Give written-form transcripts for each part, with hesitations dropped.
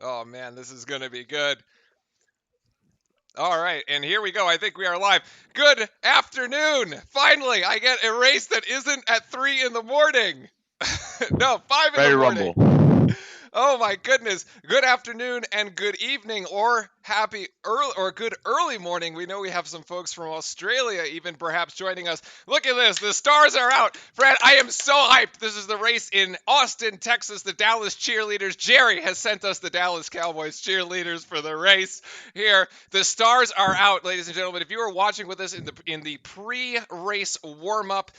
Oh man, this is going to be good. All right, and here we go. I think we are live. Good afternoon. Finally, I get a race that isn't at 3 in the morning. No, 5 in the Ready to morning. rumble. Oh my goodness. Good afternoon and good evening or happy early or good early morning. We know we have some folks from Australia even perhaps joining us. Look at this. The stars are out. Fred, I am so hyped. This is the race in Austin, Texas. The Dallas cheerleaders. Jerry has sent us the Dallas Cowboys cheerleaders for the race here. The stars are out, ladies and gentlemen. If you are watching with us in the pre-race warm-up,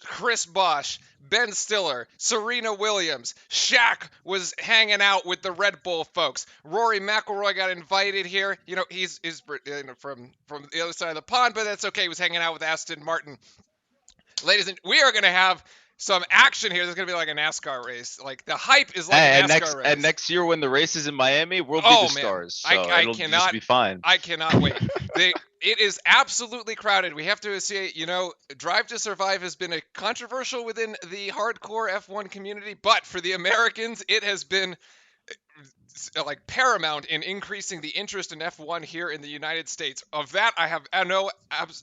Chris Bosch, Ben Stiller, Serena Williams, Shaq was hanging out with the Red Bull folks. Rory McIlroy got invited here. You know, he's from the other side of the pond, but that's okay. He was hanging out with Aston Martin. Ladies and we are going to have some action here. This is going to be like a NASCAR race. Like the hype is like a And NASCAR next race. year when the race is in Miami, we'll be the Oh man, stars. I So I it'll just cannot be fine. I cannot wait. It is absolutely crowded. We have to say, Drive to Survive has been a controversial within the hardcore F1 community, but for the Americans, it has been like paramount in increasing the interest in F1 here in the United States. Of that, I have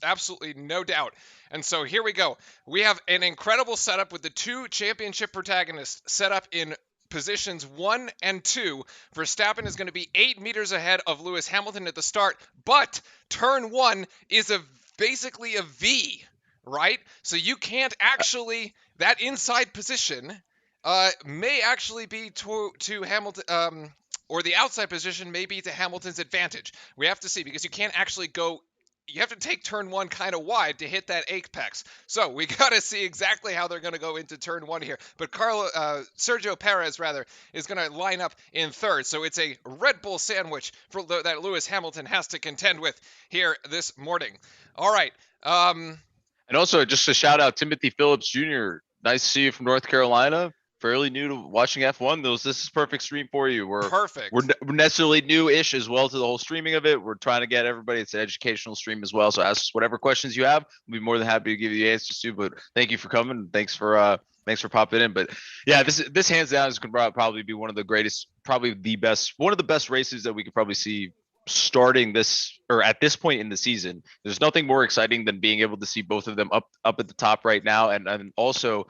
absolutely no doubt. And so here we go. We have an incredible setup with the two championship protagonists set up in positions 1 and 2. Verstappen is going to be 8 meters ahead of Lewis Hamilton at the start, but turn 1 is basically a V, right? So you can't actually, that inside position may actually be to Hamilton, or the outside position may be to Hamilton's advantage. We have to see because you can't actually go. You have to take turn 1 kind of wide to hit that apex. So we got to see exactly how they're going to go into turn 1 here. But Sergio Perez rather is going to line up in third. So it's a Red Bull sandwich that Lewis Hamilton has to contend with here this morning. All right. And also, just a shout out, Timothy Phillips Jr. Nice to see you from North Carolina. Fairly new to watching F1. This is perfect stream for you. We're Perfect. necessarily new-ish as well to the whole streaming of it. We're trying to get everybody. It's an educational stream as well. So ask us whatever questions you have. We'll be more than happy to give you the answers to. But thank you for coming. Thanks for popping in. But yeah, this hands down is going to probably be one of the greatest, probably the best, one of the best races that we could probably see starting this or at this point in the season. There's nothing more exciting than being able to see both of them up at the top right now. And also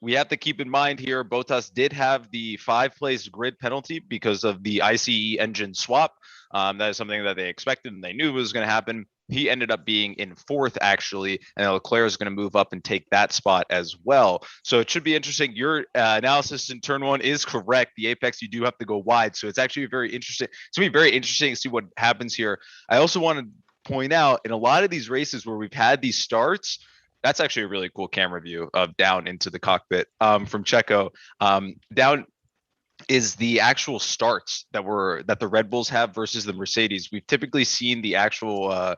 we have to keep in mind here, Bottas did have the 5 place grid penalty because of the ICE engine swap. That is something that they expected and they knew was going to happen. He ended up being in fourth, actually, and Leclerc is going to move up and take that spot as well. So it should be interesting. Your analysis in turn 1 is correct. The apex, you do have to go wide. So it's actually very interesting. It's going to be very interesting to see what happens here. I also want to point out in a lot of these races where we've had these starts, that's actually a really cool camera view of down into the cockpit from Checo. Down is the actual starts that the Red Bulls have versus the Mercedes. We've typically seen the actual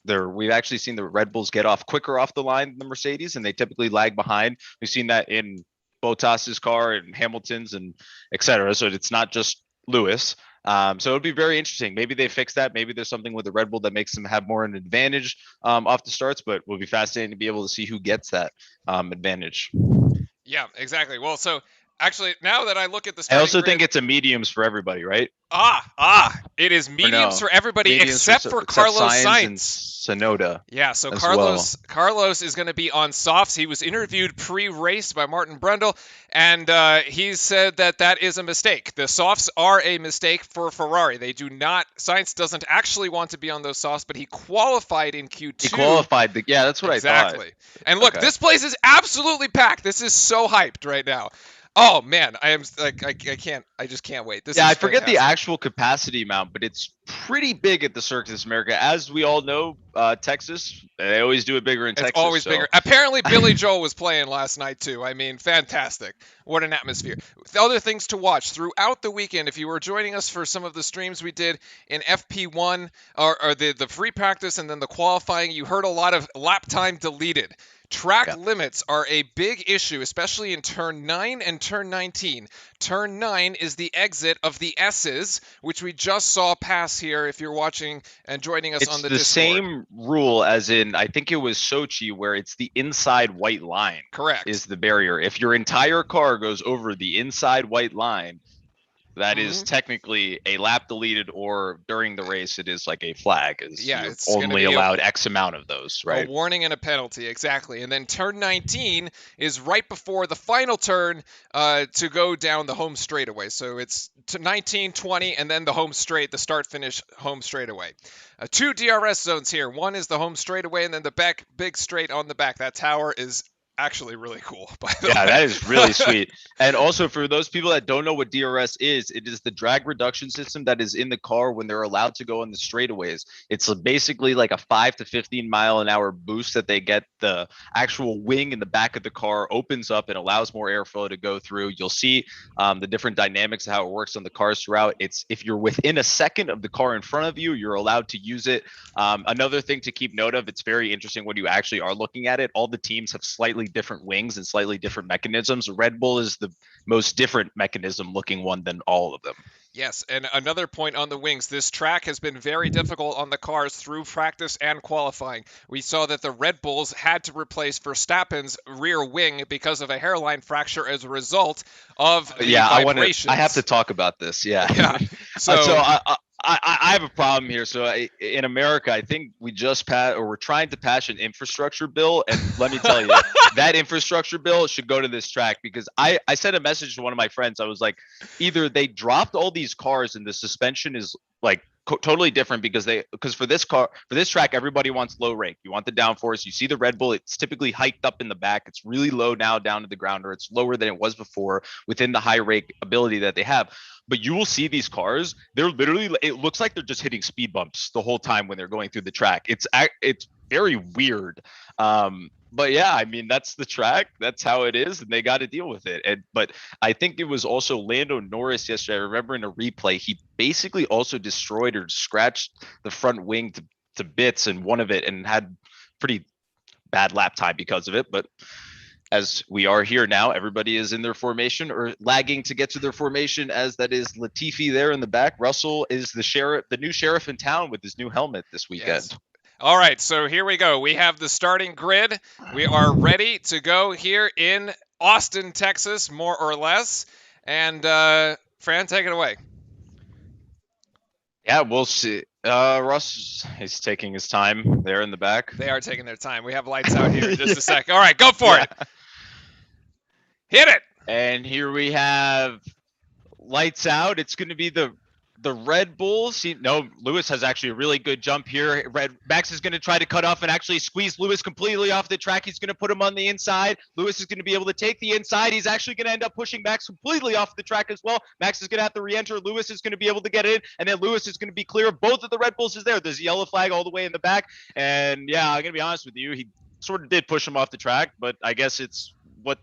we've actually seen the Red Bulls get off quicker off the line than the Mercedes, and they typically lag behind. We've seen that in Bottas's car and Hamilton's and etc. So it's not just Lewis. So it'll be very interesting. Maybe they fix that. Maybe there's something with the Red Bull that makes them have more an advantage off the starts, but we'll be fascinating to be able to see who gets that advantage. Yeah, exactly. Well, so actually, now that I look at the I starting also think grid, it's a mediums for everybody, right? it is Or mediums no? for everybody Mediums except for except Carlos Signs and Sainz. Sonoda Yeah, so as well. Carlos is going to be on softs. He was interviewed pre-race by Martin Brundle, and he said that that is a mistake. The softs are a mistake for Ferrari. They do not. Sainz doesn't actually want to be on those softs, but he qualified in He Q2. qualified yeah, that's what I thought. Exactly. And look, Okay. this place is absolutely packed. This is so hyped right now. Oh man, I am like I can't. I just can't wait. This Yeah, is I forget the fantastic. actual capacity amount, but it's pretty big at the Circus America. As we all know, Texas, they always do it bigger in It's Texas. always So bigger. Apparently, Billy Joel was playing last night too. I mean, fantastic. What an atmosphere. Other things to watch throughout the weekend. If you were joining us for some of the streams we did in FP1 or the free practice and then the qualifying, you heard a lot of lap time deleted. Track yeah, limits are a big issue, especially in turn 9 and turn 19. Turn 9 is the exit of the S's, which we just saw pass here if you're watching and joining us on it's the the Discord. same rule as in I think it was Sochi, where it's the inside white line Correct. is the barrier. If your entire car goes over the inside white line, that is Hmm. technically a lap deleted, or during the race, it is like a flag, as Yeah, you're it's going to only be allowed X amount of those, a right? warning and a penalty, exactly. And then turn 19 is right before the final turn to go down the home straightaway. So it's to 19, 20, and then the home straight, the start finish home straightaway. Two DRS zones here. One is the home straightaway, and then the back big straight on the back. That tower is actually really cool, by the Yeah, that is really way. sweet. And also, for those people that don't know what DRS is, it is the drag reduction system that is in the car when they're allowed to go on the straightaways. It's basically like a 5 to 15 mile an hour boost that they get. The actual wing in the back of the car opens up and allows more airflow to go through. You'll see the different dynamics of how it works on the cars throughout. It's if you're within a second of the car in front of you, you're allowed to use it. Another thing to keep note of, it's very interesting when you actually are looking at it. All the teams have slightly different wings and slightly different mechanisms. Red Bull is the most different mechanism looking one than all of them. Yes, and another point on the wings. This track has been very difficult on the cars through practice and qualifying. We saw that the Red Bulls had to replace Verstappen's rear wing because of a hairline fracture as a result of the Yeah, I have to vibrations. talk about this. Yeah. Yeah. So So, I have a problem here. So in America, I think we just passed, or we're trying to pass an infrastructure bill. And let me tell you, that infrastructure bill should go to this track, because I sent a message to one of my friends. I was like, either they dropped all these cars and the suspension is like totally different, because for this track, everybody wants low rake. You want the downforce. You see the Red Bull, it's typically hiked up in the back. It's really low now down to the ground, or it's lower than it was before within the high rake ability that they have. But you will see these cars, they're literally, it looks like they're just hitting speed bumps the whole time when they're going through the track. It's very weird. But yeah, I mean, that's the track, that's how it is, and they got to deal with it. But I think it was also Lando Norris yesterday. I remember in a replay, he basically also destroyed or scratched the front wing to bits in one of it, and had pretty bad lap time because of it. But as we are here now, everybody is in their formation, or lagging to get to their formation, as that is Latifi there in the back. Russell is the new sheriff in town with his new helmet this yes. weekend. All right, so here we go. We have the starting grid. We are ready to go here in Austin, Texas, more or less. And Fran, take it away. Yeah, we'll see. Russ, he's taking his time there in the back. They are taking their time. We have lights out here in just Yeah. a sec. All right, go for Yeah. it. Hit it. And here we have lights out. It's going to be the Red Bulls. No, Lewis has actually a really good jump here. Max is going to try to cut off and actually squeeze Lewis completely off the track. He's going to put him on the inside. Lewis is going to be able to take the inside. He's actually going to end up pushing Max completely off the track as well. Max is going to have to re-enter. Lewis is going to be able to get in, and then Lewis is going to be clear. Both of the Red Bulls is there. There's a yellow flag all the way in the back. And yeah, I'm going to be honest with you. He sort of did push him off the track, but I guess it's what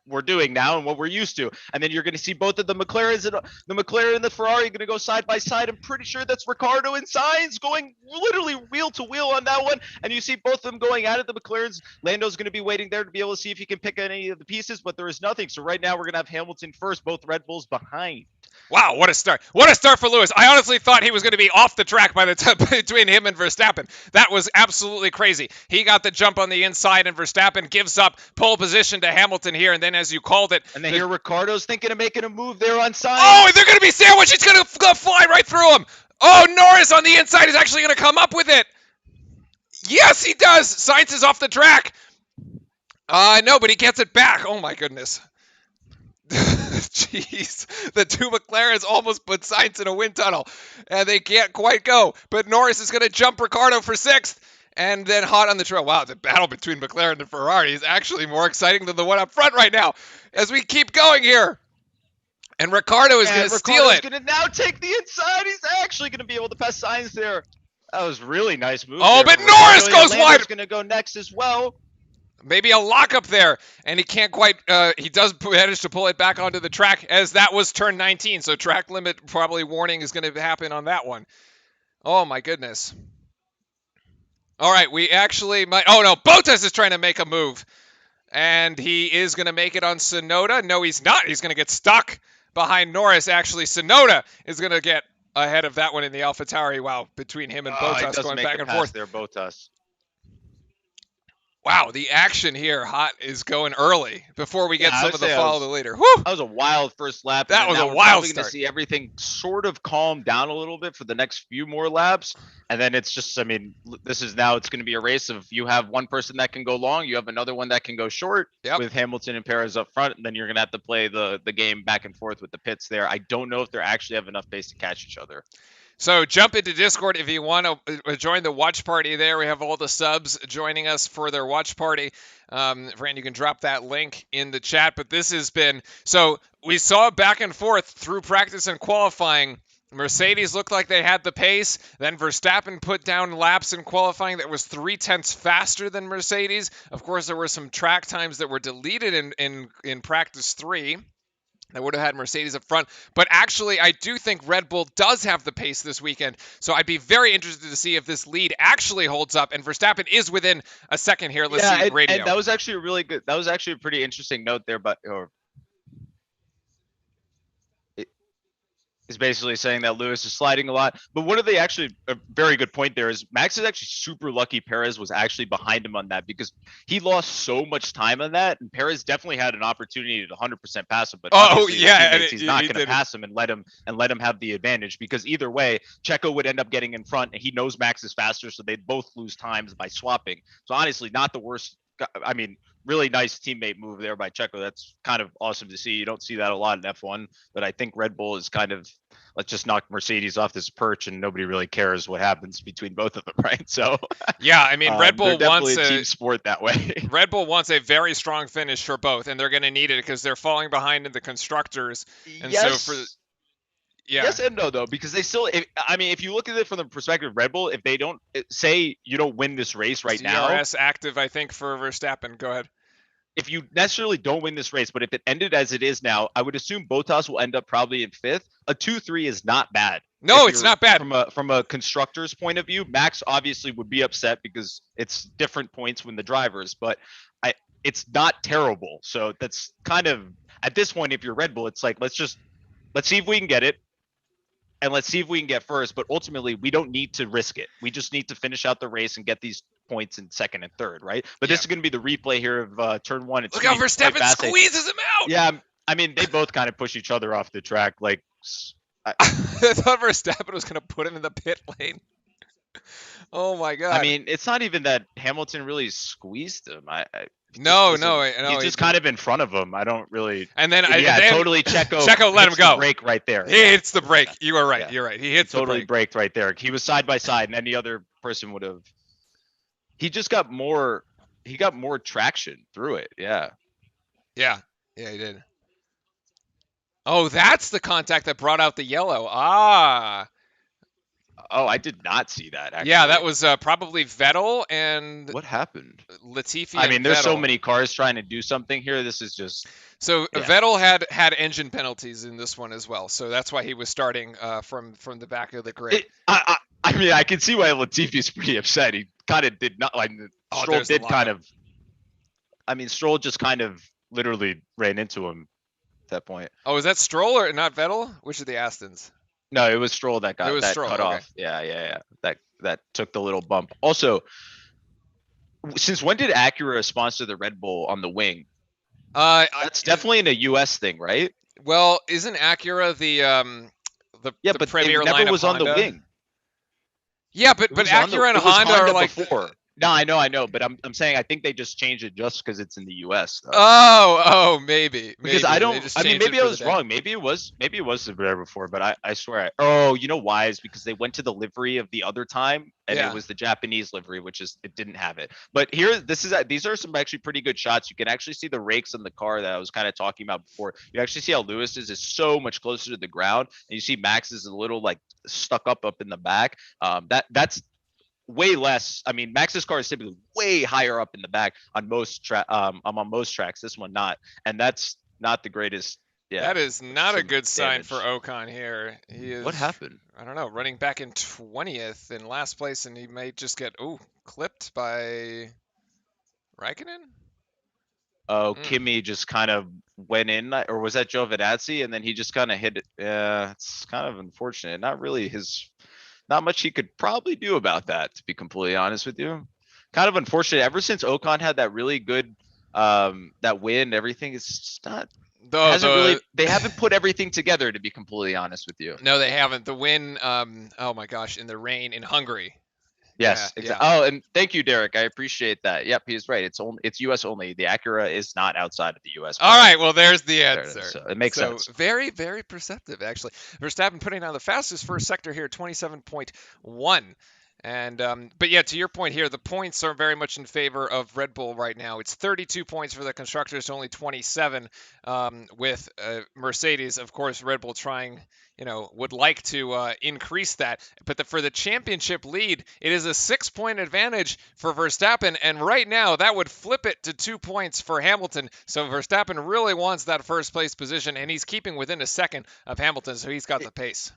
we're doing now and what we're used to. And then you're going to see both of the McLarens, and the McLaren and the Ferrari going to go side by side. I'm pretty sure that's Ricardo and Sainz going literally wheel to wheel on that one. And you see both of them going at it. The McLarens, Lando's going to be waiting there to be able to see if he can pick any of the pieces, but there is nothing. So right now we're going to have Hamilton first, both Red Bulls behind. Wow, what a start. What a start for Lewis. I honestly thought he was going to be off the track by the time between him and Verstappen. That was absolutely crazy. He got the jump on the inside, and Verstappen gives up pole position to Hamilton here. And then, as you called it, And then here Ricardo's thinking of making a move there on Sainz. Oh, they're going to be sandwiched. It's going to fly right through him. Oh, Norris on the inside is actually going to come up with it. Yes, he does. Sainz is off the track. No, but he gets it back. Oh, my goodness. Jeez, the two McLarens almost put Sainz in a wind tunnel, and they can't quite go. But Norris is going to jump Ricardo for sixth, and then hot on the trail. Wow, the battle between McLaren and Ferrari is actually more exciting than the one up front right now. As we keep going here, and Ricardo is going to steal it. Ricardo's going to now take the inside. He's actually going to be able to pass Sainz there. That was really nice move. Oh, there. but Norris goes wide. He's going to go next as well. Maybe a lockup there, and he can't quite. He does manage to pull it back onto the track, as that was turn 19. So track limit probably warning is going to happen on that one. Oh my goodness. All right, we actually might. Oh no, Bottas is trying to make a move, and he is going to make it on Tsunoda. No, he's not. He's going to get stuck behind Norris. Actually, Tsunoda is going to get ahead of that one in the AlphaTauri. Wow, between him and Bottas going back and forth there, Bottas. Wow, the action here hot is going early before we Yeah, get I some would of the say follow the leader. Whew! that was a wild first lap, and That then was a now we're wild probably going to start. see everything sort of calm down a little bit for the next few more laps, and then it's just, I mean, this is now it's going to be a race of you have one person that can go long, you have another one that can go short, Yep. with Hamilton and Perez up front, and then you're going to have to play the game back and forth with the pits there. I don't know if they actually have enough pace to catch each other. So jump into Discord if you want to join the watch party there. We have all the subs joining us for their watch party. Fran, you can drop that link in the chat. But this has been, so we saw back and forth through practice and qualifying. Mercedes looked like they had the pace. Then Verstappen put down laps in qualifying that was 0.3 faster than Mercedes. Of course, there were some track times that were deleted in practice 3. That would have had Mercedes up front. But actually, I do think Red Bull does have the pace this weekend. So I'd be very interested to see if this lead actually holds up. And Verstappen is within a second here. Let's see radio. And that was actually a really good, that was actually a pretty interesting note there, but is basically saying that Lewis is sliding a lot. But what are they actually, a very good point there is Max is actually super lucky Perez was actually behind him on that, because he lost so much time on that. And Perez definitely had an opportunity to 100% pass him. But obviously he's not going to pass him and let him have the advantage, because either way, Checo would end up getting in front and he knows Max is faster. So they'd both lose times by swapping. So honestly, not the worst. I mean, really nice teammate move there by Checo. That's kind of awesome to see. You don't see that a lot in F1, but I think Red Bull is kind of, let's just knock Mercedes off this perch and nobody really cares what happens between both of them, right? So yeah, I mean, Red Bull wants a team sport that way. Red Bull wants a very strong finish for both, and they're going to need it because they're falling behind in the constructors. And yes. So for Yes and no, though, because they still, if you look at it from the perspective of Red Bull, if they don't, say you don't win this race right now. DRS active, I think, for Verstappen. Go ahead. If you necessarily don't win this race, but if it ended as it is now, I would assume Bottas will end up probably in 5th. A 2-3 is not bad. No, it's not bad. From a constructor's point of view, Max obviously would be upset because it's different points when the drivers, but it's not terrible. So that's kind of, at this point, if you're Red Bull, it's like, let's see if we can get it. And let's see if we can get first, but ultimately we don't need to risk it. We just need to finish out the race and get these points in 2nd and 3rd, right? But this is going to be the replay here of turn 1. It's Look how Verstappen squeezes him out. Yeah, I mean, they both kind of push each other off the track. Like, I thought Verstappen was going to put him in the pit lane. Oh my god! I mean, it's not even that Hamilton really squeezed him. No, he's just kind of in front of him. I don't really. And then totally Checo let him go. Brake right there. He hits the brake. You are right. Yeah. You're right. He hits totally the brake. Braked right there. He was side by side, and any other person would have. He just got more. He got more traction through it. Yeah. Yeah, he did. Oh, that's the contact that brought out the yellow. Ah. Oh, I did not see that. Actually. Yeah, that was probably Vettel and. What happened? Latifi. I mean, there's so many cars trying to do something here. This is just. So yeah. Vettel had engine penalties in this one as well, so that's why he was starting from the back of the grid. I mean, I can see why Latifi's pretty upset. He kind of did not like. Stroll did kind of. I mean, Stroll just kind of literally ran into him at that point. Oh, is that Stroll or not Vettel? Which of the Astons? No, it was Stroll that got cut off. Yeah. That took the little bump. Also, since when did Acura sponsor the Red Bull on the wing? That's definitely a US thing, right? Well, isn't Acura the premier line of Honda? It never was on the wing. Yeah, but Acura and Honda are like before. No, I know, but I'm saying I think they just changed it just because it's in the U.S. Though. Oh, maybe. Because I don't. I mean, maybe I was wrong. Maybe it was there before, but I swear. Oh, you know why? Is because they went to the livery of the other time, and it was the Japanese livery, which is it didn't have it. But here, these are some actually pretty good shots. You can actually see the rakes in the car that I was kind of talking about before. You actually see how Lewis is so much closer to the ground, and you see Max is a little like stuck up in the back. That's way less. I mean, Max's car is typically way higher up in the back on most on most tracks. This one not, and that's not the greatest. Yeah, that is not a good sign for Ocon here. He is. What happened? I don't know. Running back in 20th in last place, and he may just get clipped by Raikkonen. Oh, Kimi just kind of went in, or was that Giovinazzi? And then he just kind of hit it. Yeah, it's kind of unfortunate. Not really his. Not much he could probably do about that, to be completely honest with you. kind of unfortunate. Ever since Ocon had that really good that win, everything is just not hasn't really. They haven't put everything together, to be completely honest with you. No, they haven't. The win, oh my gosh, in the rain in Hungary. Yeah, Yes, yeah. exactly. Oh, and thank you, Derek. I appreciate that. Yep, he's right. It's U.S. only. The Acura is not outside of the U.S. All right, well, there's the There it is. answer. So it makes So sense. very, very perceptive, actually. Verstappen putting down the fastest first sector here, 27.1. And but yeah, to your point here, the points are very much in favor of Red Bull right now. It's 32 points for the constructors to only 27 with Mercedes. Of course, Red Bull trying, would like to increase that. But for the championship lead, it is a 6-point advantage for Verstappen. And right now, that would flip it to 2 points for Hamilton. So Verstappen really wants that first place position, and he's keeping within a second of Hamilton. So he's got the pace.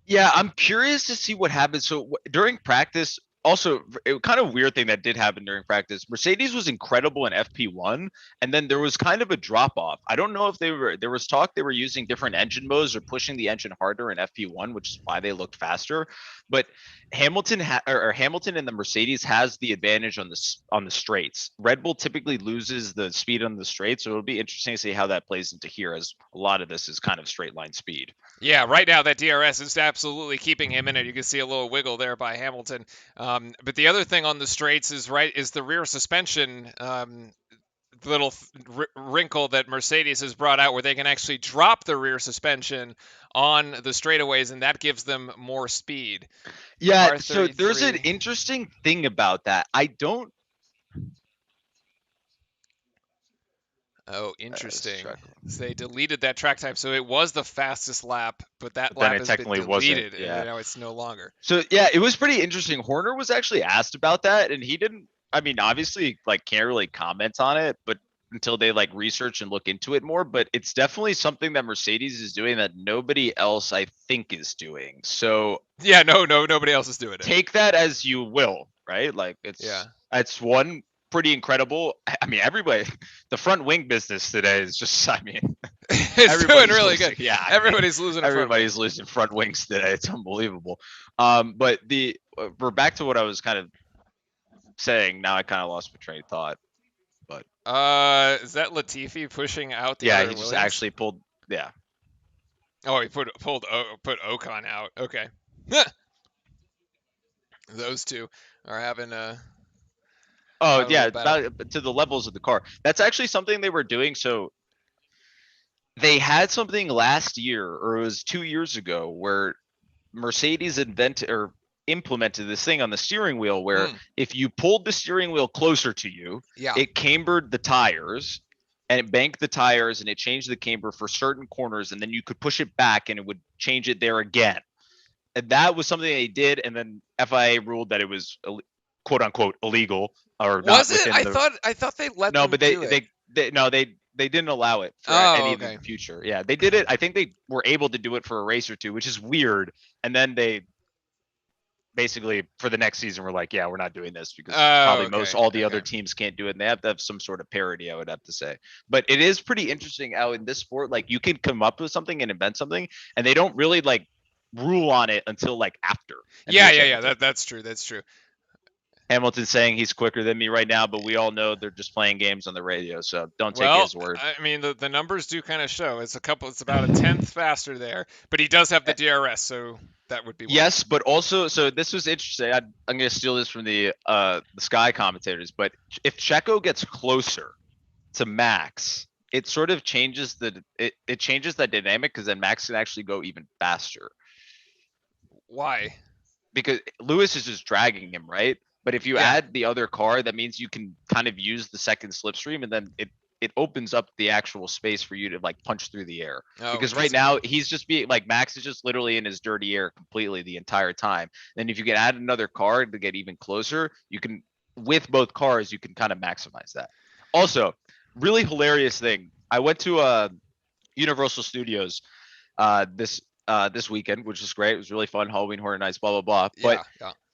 Yeah, I'm curious to see what happens. So during practice, also kind of weird thing that did happen during practice. Mercedes was incredible in FP1, and then there was kind of a drop off. I don't know if there was talk they were using different engine modes or pushing the engine harder in FP1, which is why they looked faster. But Hamilton and the Mercedes has the advantage on the straights. Red Bull typically loses the speed on the straight, so it'll be interesting to see how that plays into here, as a lot of this is kind of straight line speed. Yeah, right now that DRS is absolutely keeping him in it. You can see a little wiggle there by Hamilton. But the other thing on the straights is the rear suspension little wrinkle that Mercedes has brought out, where they can actually drop the rear suspension on the straightaways, and that gives them more speed. Yeah, so there's an interesting thing about that. I don't. Oh, interesting. So they deleted that track time, so it was the fastest lap, but that lap has been deleted, wasn't. Yeah. and now it's no longer. So yeah, it was pretty interesting. Horner was actually asked about that, and he didn't. I mean, obviously, like, can't really comment on it, but until they like research and look into it more. But it's definitely something that Mercedes is doing that nobody else, I think, is doing. So yeah, nobody else is doing it. Take that as you will, right? Like it's one pretty incredible. I mean, everybody, the front wing business today is just, I mean, it's doing really good. Yeah, everybody's losing. Everybody's losing front wings today. It's unbelievable. But we're back to what I was kind of saying. Now I kind of lost my train of thought. But is that Latifi pushing out the? Yeah, he just actually pulled. Yeah. Oh, he put Ocon out. Okay. Those two are having a. Oh yeah, to the levels of the car. That's actually something they were doing. So they had something last year, or it was 2 years ago, where Mercedes implemented this thing on the steering wheel where if you pulled the steering wheel closer to you, it cambered the tires and it banked the tires and it changed the camber for certain corners, and then you could push it back and it would change it there again. And that was something they did, and then FIA ruled that it was quote unquote illegal. Or was it? I thought they let them do it. They didn't allow it for any of the future. Yeah, they did it. I think they were able to do it for a race or two, which is weird. And then they basically for the next season were like, yeah, we're not doing this because probably all the other teams can't do it, and they have to have some sort of parity, I would have to say. But it is pretty interesting how in this sport, like, you can come up with something and invent something, and they don't really like rule on it until like after. Yeah. That's true. That's true. Hamilton's saying he's quicker than me right now, but we all know they're just playing games on the radio, so don't take his word. I mean, the numbers do kind of show it's about a tenth faster there, but he does have the DRS, so that would be yes. But also, so this was interesting. I'm going to steal this from the Sky commentators, but if Checo gets closer to Max, it sort of changes it changes that dynamic, because then Max can actually go even faster. Why? Because Lewis is just dragging him, right? But if you add the other car, that means you can kind of use the second slipstream, and then it opens up the actual space for you to like punch through the air. Because right now he's just being like, Max is just literally in his dirty air completely the entire time. Then if you can add another car to get even closer, you can, with both cars, you can kind of maximize that. Also, really hilarious thing. I went to Universal Studios this weekend, which was great. It was really fun. Halloween Horror Nights, blah blah blah. But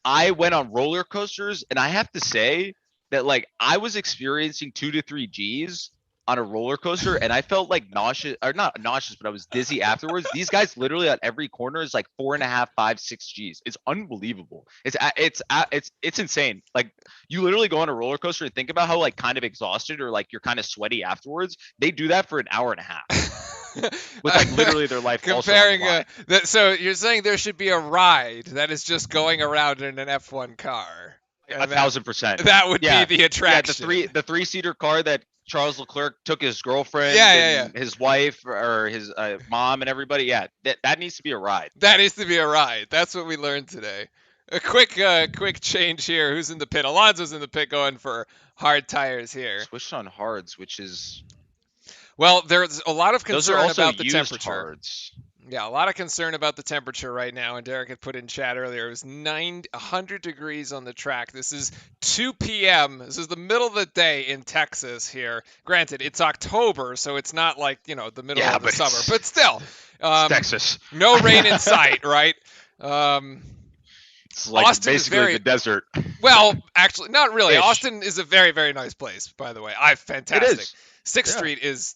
I went on roller coasters, and I have to say that, like, I was experiencing 2 to 3 Gs on a roller coaster and I felt like nauseous, or not nauseous, but I was dizzy afterwards. These guys literally at every corner is like 4.5, 5, 6 Gs. It's unbelievable. It's insane. Like you literally go on a roller coaster and think about how like kind of exhausted or like you're kind of sweaty afterwards. They do that for an hour and a half with like literally their life also on the Comparing line. so you're saying there should be a ride that is just going around in an F1 car. And 1,000%. that would Yeah, be the attraction. Yeah, the three-seater car that Charles Leclerc took his girlfriend Yeah. and his wife or his mom and everybody. Yeah, that needs to be a ride. That needs to be a ride. That's what we learned today. A quick change here. Who's in the pit? Alonso's in the pit going for hard tires here. Switched on hards, which is well, there's a lot of those are concern also about the used temperature. hards. Yeah, a lot of concern about the temperature right now. And Derek had put in chat earlier. It was 100 degrees on the track. This is 2 p.m. This is the middle of the day in Texas here. Granted, it's October, so it's not like the middle of the summer, but still, Texas. No rain in sight, right? It's like Austin basically the desert. Well, actually, not really. Ish. Austin is a very, very nice place, by the way. Fantastic. It is. Sixth Yeah. Street is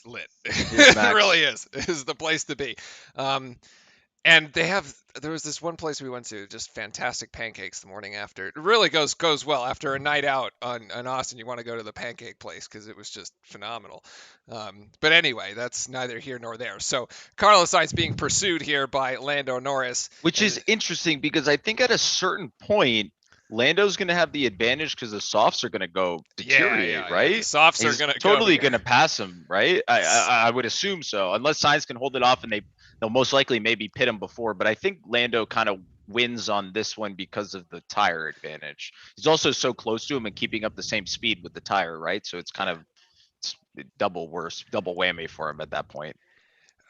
lit. It really is. It is the place to be. And there was this one place we went to, just fantastic pancakes the morning after. It really goes well after a night out on Austin. You want to go to the pancake place because it was just phenomenal. But anyway, that's neither here nor there. So Carlos Sainz being pursued here by Lando Norris, which is interesting because I think at a certain point Lando's going to have the advantage because the softs are going to go deteriorate, right? The softs He's are going to totally going to pass him, right? I would assume so, unless Sainz can hold it off, and they'll most likely maybe pit him before. But I think Lando kind of wins on this one because of the tire advantage. He's also so close to him and keeping up the same speed with the tire, right? So it's kind of double whammy for him at that point.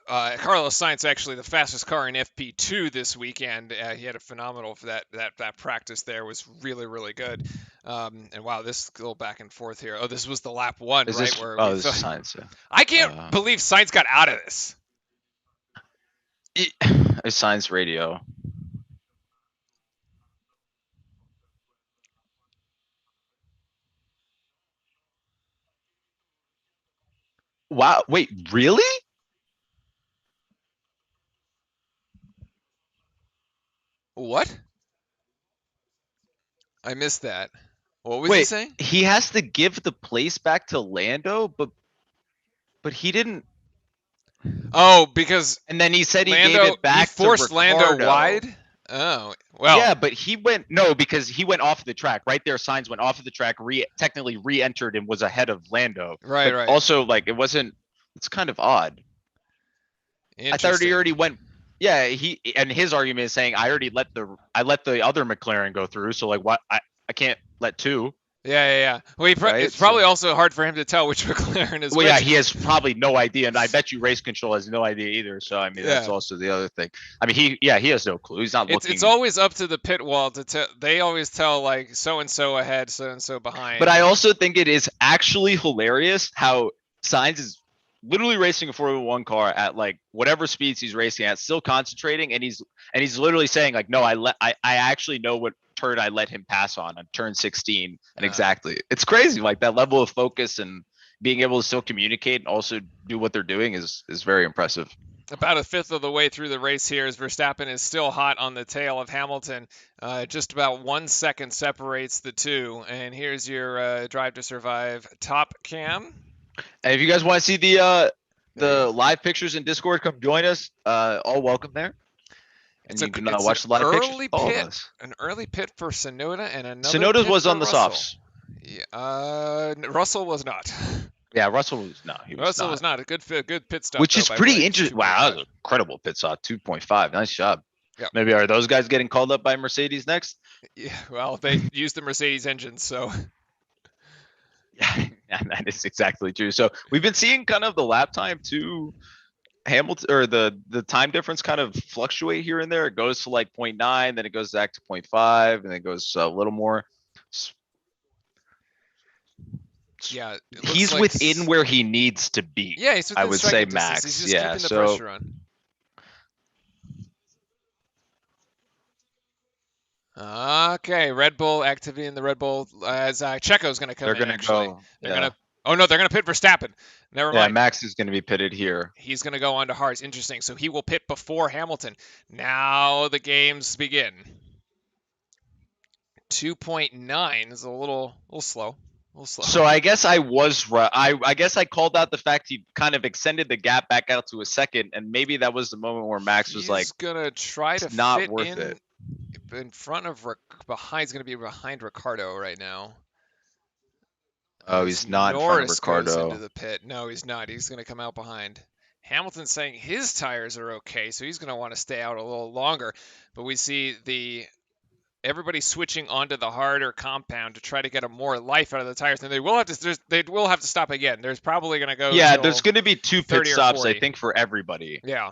Carlos Sainz actually the fastest car in FP2 this weekend. He had a phenomenal for that practice there was really good. And wow, this little back and forth here. Oh, this was the lap one, is right? this, Where this is Sainz. Yeah. I can't believe Sainz got out of this. It's Sainz radio. Wow, wait, really? What? I missed that. What was he saying? He has to give the place back to Lando, but he didn't. Oh, because and then he said Lando, he gave it back. He forced to Ricardo. Lando wide. Oh, well. Yeah, but because he went off the track. Right there, Sainz went off of the track, technically re-entered and was ahead of Lando. Right. Also, like it wasn't. It's kind of odd. I thought he already went. Yeah, and his argument is saying I let the other McLaren go through, so like what I can't let two. Yeah. Well, it's probably also hard for him to tell which McLaren is. Well, yeah, he has probably no idea, and I bet you race control has no idea either. So I mean, that's also the other thing. I mean, he has no clue. He's not looking. It's always up to the pit wall to tell. They always tell like so and so ahead, so and so behind. But I also think it is actually hilarious how Sainz is literally racing a Formula One car at like whatever speeds he's racing at, still concentrating, and he's literally saying like, no, I actually know what turn I let him pass on turn 16, and exactly, it's crazy. Like that level of focus and being able to still communicate and also do what they're doing is very impressive. About a fifth of the way through the race here, as Verstappen is still hot on the tail of Hamilton. Just about 1 second separates the two. And here's your Drive to Survive top cam. And if you guys want to see the live pictures in Discord, come join us. All welcome there. And you can watch the live pictures. An early pit for Tsunoda and another. Tsunoda was on the Russell. softs. Yeah, Russell was not. Yeah, Russell was not. Russell was not a good pit stop. Which is pretty interesting. Wow, that was an incredible pit stop. 2.5. Nice job. Yep. Maybe are those guys getting called up by Mercedes next? Yeah, well, they used the Mercedes engine, so. Yeah, that is exactly true. So we've been seeing kind of the lap time to Hamilton, or the time difference kind of fluctuate here and there. It goes to like 0.9, then it goes back to 0.5, and then it goes a little more. Yeah, he's like within where he needs to be. Yeah, he's within I would say max. He's just keeping the pressure on. Okay, Red Bull activity in the Red Bull as Checo's going to come in. They're going to Oh no, they're going to pit Verstappen. Never Yeah, mind. Max is going to be pitted here. He's going to go on to hards. Interesting. So he will pit before Hamilton. Now the games begin. 2.9 is a little slow. A little slow. So I guess I was right. I guess I called out the fact he kind of extended the gap back out to a second, and maybe that was the moment where Max was like, he's gonna try to not fit worth it. in front of behind. He's gonna be behind Ricardo right now. Oh, As he's not in front of Norris goes into Ricardo. the pit. No, he's not. He's gonna come out behind. Hamilton's saying his tires are okay, so he's gonna want to stay out a little longer. But we see everybody switching onto the harder compound to try to get a more life out of the tires, and they will have to stop again. There's probably going to go. Yeah, there's going to be 2 pit 30 or stops, I 40. think, for everybody, Yeah.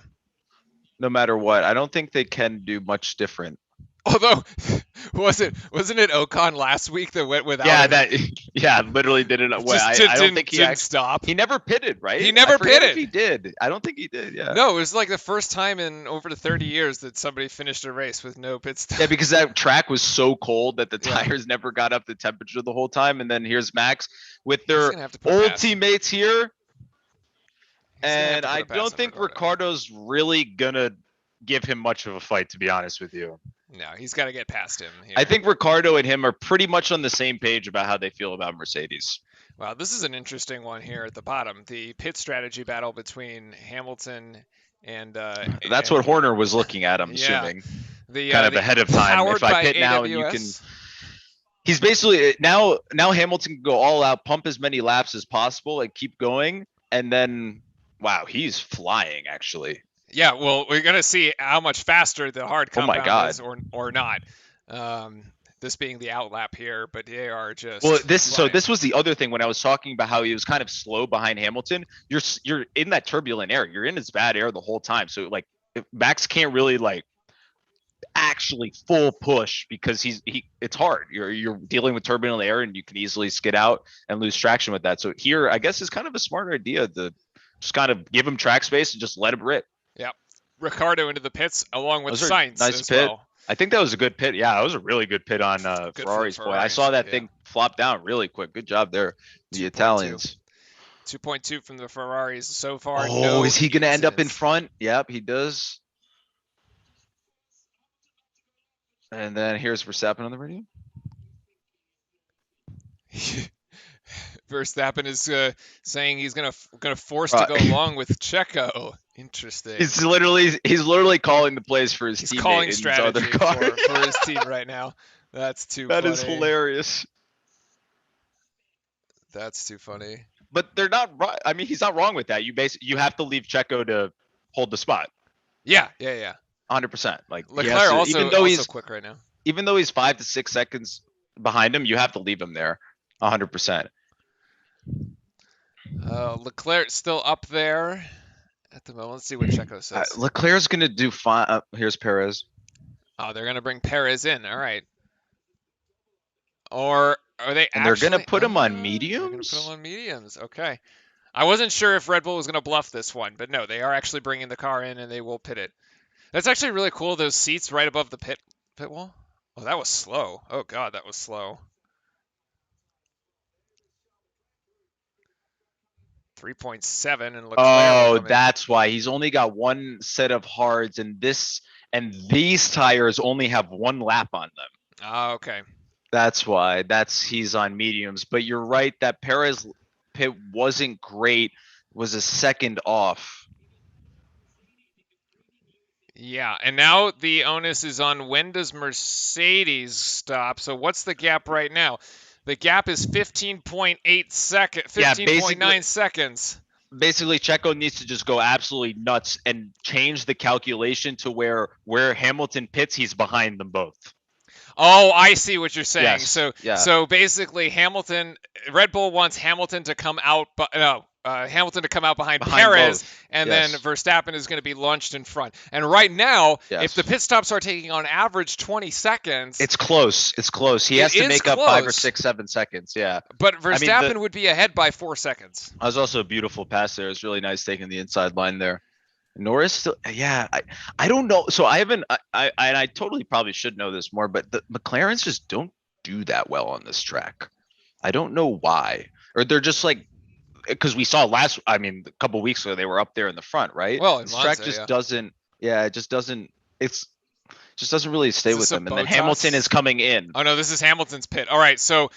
no matter what. I don't think they can do much different. Although, wasn't it Ocon last week that went without? Yeah, literally didn't. Well, I don't think he didn't stop. He never pitted, right? He never I forget pitted. If he did. I don't think he did. Yeah. No, it was like the first time in over 30 years that somebody finished a race with no pit stop. Yeah, because that track was so cold that the tires never got up to temperature the whole time. And then here's Max with their old teammates here. And I don't think Ricardo's really gonna give him much of a fight, to be honest with you. No, he's got to get past him. Here. I think Ricardo and him are pretty much on the same page about how they feel about Mercedes. Wow, this is an interesting one here at the bottom. The pit strategy battle between Hamilton and that's what Horner was looking at, I'm assuming. Kind of ahead of time. If I pit now and you can. He's basically now Hamilton can go all out, pump as many laps as possible, and keep going. And then, wow, he's flying actually. Yeah, well, we're gonna see how much faster the hard compound is, or not. This being the outlap here, but they are just. Well, this was the other thing when I was talking about how he was kind of slow behind Hamilton. You're in that turbulent air. You're in his bad air the whole time. So like, Max can't really like actually full push because it's hard. You're dealing with turbulent air and you can easily skid out and lose traction with that. So here, I guess, is kind of a smarter idea to just kind of give him track space and just let him rip. Yeah, Ricardo into the pits along with Sainz as pit. well. I think that was a good pit. Yeah, it was a really good pit on Ferrari's point. I saw that thing flop down really quick. Good job there, the Italians. 2.2 from the Ferraris so far. Oh, is he going to end up in front? Yep, he does. And then here's Verstappen on the radio. Verstappen is saying he's gonna force to go along with Checo. Interesting. He's literally calling the plays for his teammate. He's calling strategy for his team right now. That's too funny. That is hilarious. That's too funny. But they're not right. I mean, he's not wrong with that. You have to leave Checo to hold the spot. Yeah. 100%. Like Leclerc also quick right now. Even though he's 5 to 6 seconds behind him, you have to leave him there. 100%. Leclerc still up there at the moment. Let's see what Checo says. Leclerc's going to do fine. Here's Perez. Oh, they're going to bring Perez in. All right. Or are they and they're going to put him on mediums? They're going to put him on mediums. Okay. I wasn't sure if Red Bull was going to bluff this one, but no, they are actually bringing the car in and they will pit it. That's actually really cool, those seats right above the pit wall. Oh, that was slow. Oh, God, that was slow. 3.7 and Leclerc. Oh, that's why he's only got one set of hards, and these tires only have one lap on them. Oh, okay. That's why. He's on mediums. But you're right, that Perez pit wasn't great. Was a second off. Yeah, and now the onus is on when does Mercedes stop? So what's the gap right now? The gap is 15.8 seconds, 15.9 seconds. Basically, Checo needs to just go absolutely nuts and change the calculation to where Hamilton pits, he's behind them both. Oh, I see what you're saying. Yes. So basically, Red Bull wants Hamilton to come out, but no. Hamilton to come out behind Perez, both. And then Verstappen is going to be launched in front. And right now, if the pit stops are taking on average 20 seconds, it's close. He has to make up 5 or 6, 7 seconds. Yeah. But Verstappen would be ahead by 4 seconds. That was also a beautiful pass there. It was really nice taking the inside line there. Norris still, I don't know. So I haven't. I totally probably should know this more, but the McLarens just don't do that well on this track. I don't know why, or they're just like. because we saw a couple weeks ago they were up there in the front, right? Well, in This track Monza, just yeah. doesn't. Yeah, it just doesn't. It's just doesn't really stay Is with this a them. And then Bottas? Hamilton is coming in. Oh no, this is Hamilton's pit. All right, so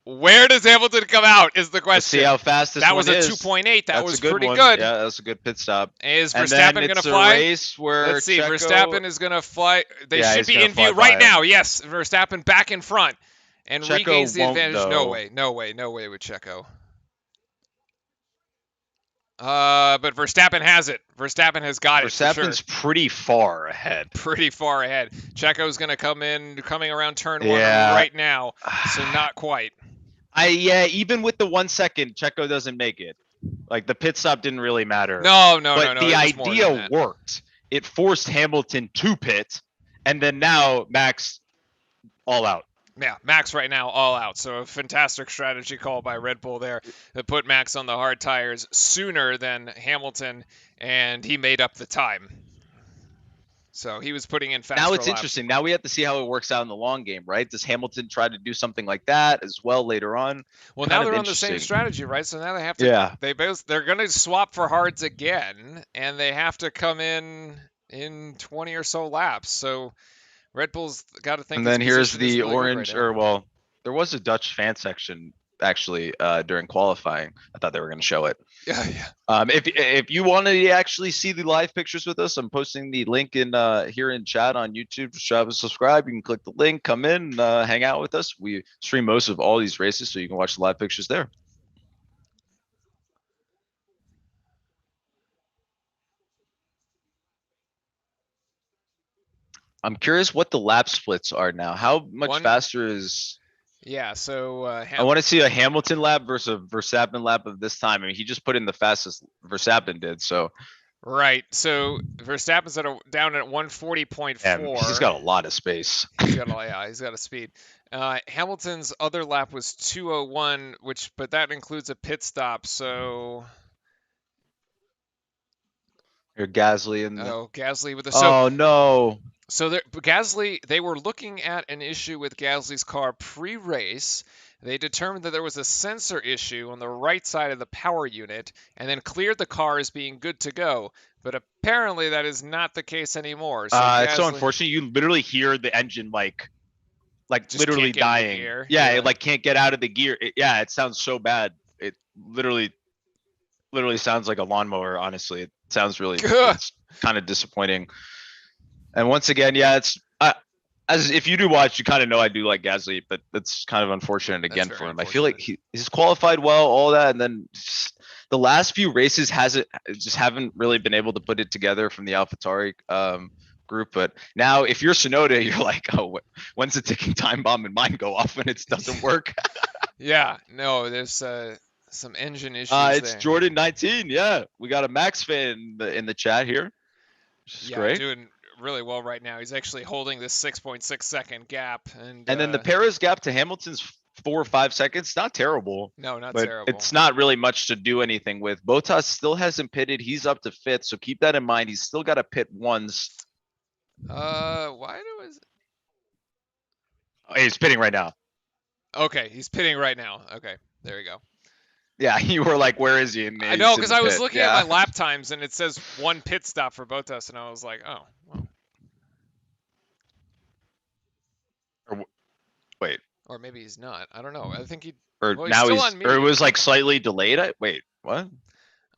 where does Hamilton come out is the Let's see question. how fast this That one was a is. 2.8. That That's was a good pretty one. good. Yeah, that's a good pit stop. Is And then Verstappen gonna it's a fly? race where Let's see. Checo, Verstappen is gonna fly. They Yeah, should he's be gonna in view fly right by him. now. Yes, Verstappen back in front and Checo regains the won't, advantage. No though. way. No way. No way with Checo. But Verstappen has it. Verstappen has got it for sure. Verstappen's pretty far ahead. Pretty far ahead. Checo's gonna coming around turn one Yeah. right now. So not quite. Even with the 1 second, Checo doesn't make it. Like the pit stop didn't really matter. No. But the It was more than idea that. worked. It forced Hamilton to pit, and then now Max all out. Yeah, Max right now all out. So a fantastic strategy call by Red Bull there that put Max on the hard tires sooner than Hamilton, and he made up the time. So he was putting in faster Now it's laps. interesting. Now we have to see how it works out in the long game, right? Does Hamilton try to do something like that as well later on? Well, Kind now of they're on the same interesting. strategy, right? So now they have to. Yeah. They're going to swap for hards again, and they have to come in 20 or so laps. So Red Bull's got to think. And then here's position is the really good orange, right now. there was a Dutch fan section actually during qualifying. I thought they were going to show it. Yeah. If you want to actually see the live pictures with us, I'm posting the link in here in chat on YouTube. Just try to subscribe. You can click the link, come in, hang out with us. We stream most of all these races, so you can watch the live pictures there. I'm curious what the lap splits are now. How much faster is? Yeah, so I want to see a Hamilton lap versus a Verstappen lap of this time. I mean, he just put in the fastest Verstappen did, so. Right. So Verstappen's down at 140.4. He's got a lot of space. He's got a speed. Hamilton's other lap was 2:01, but that includes a pit stop. So. Or Gasly and. Gasly with the. Oh no. So Gasly, they were looking at an issue with Gasly's car pre-race. They determined that there was a sensor issue on the right side of the power unit and then cleared the car as being good to go. But apparently that is not the case anymore. So it's so unfortunate. You literally hear the engine like literally dying. Yeah, it like can't get out of the gear. It sounds so bad. It literally sounds like a lawnmower, honestly. It sounds really it's kind of disappointing. And once again, it's as if you do watch, you kind of know I do like Gasly, but that's kind of unfortunate again for him. I feel like he's qualified well, all that, and then the last few races haven't really been able to put it together from the AlphaTauri group. But now, if you're Tsunoda, you're like, oh, when's the ticking time bomb in mine go off when it doesn't work? Yeah, no, there's some engine issues. It's there. Jordan 19. Yeah, we got a Max fan in the chat here. Which is great. Doing really well right now. He's actually holding this 6.6 second gap, and then the Perez gap to Hamilton's 4 or 5 seconds. Not terrible. No, not but terrible. It's not really much to do anything with. Bottas still hasn't pitted. He's up to 5th, so keep that in mind. He's still got to pit once. Why is it? Oh, he's pitting right now. Okay, he's pitting right now. Okay, there we go. Yeah, you were like, where is he? And I know, because I was looking at my lap times, and it says 1 pit stop for Bottas, and I was like, oh, well. Wait. Or maybe he's not. I don't know. I think he. Or well, now or it was like slightly delayed. Wait, what?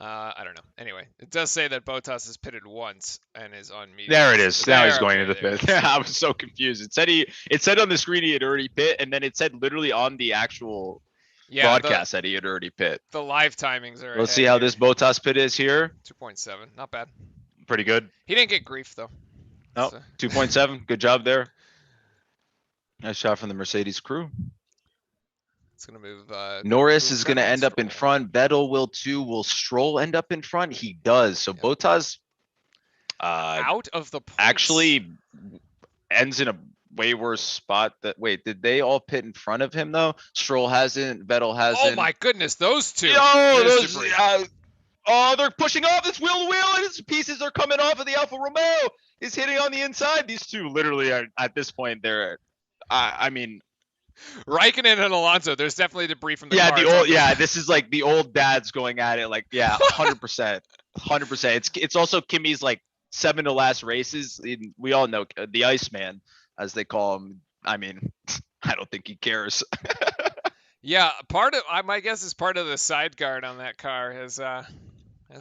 I don't know. Anyway, it does say that Bottas has pitted once and is on medium. There it is. Now he's going into the pit. I was so confused. It said on the screen he had already pit, and then it said literally on the actual broadcast that he had already pit. The live timings are. Let's see how this Bottas pit is here. 2.7, not bad. Pretty good. He didn't get grief though. No, 2.7. Good job there. Nice shot from the Mercedes crew. It's gonna move. Norris is gonna end up in front. Vettel will too. Will Stroll end up in front? He does. So Bottas, out of the points. Actually ends in a way worse spot. Wait, did they all pit in front of him though? Stroll hasn't. Vettel hasn't. Oh my goodness, those two. They're pushing off this wheel to wheel, and his pieces are coming off of the Alfa Romeo. Is hitting on the inside. These two literally are at this point. They're, I mean, Raikkonen and Alonso. There's definitely debris from the Yeah, cars. this is like the old dads going at it. Like, yeah, 100%, 100%. It's also Kimmy's like 7 to last races. We all know the Iceman, as they call him. I mean, I don't think he cares. Yeah, part of my guess is part of the side guard on that car has I'd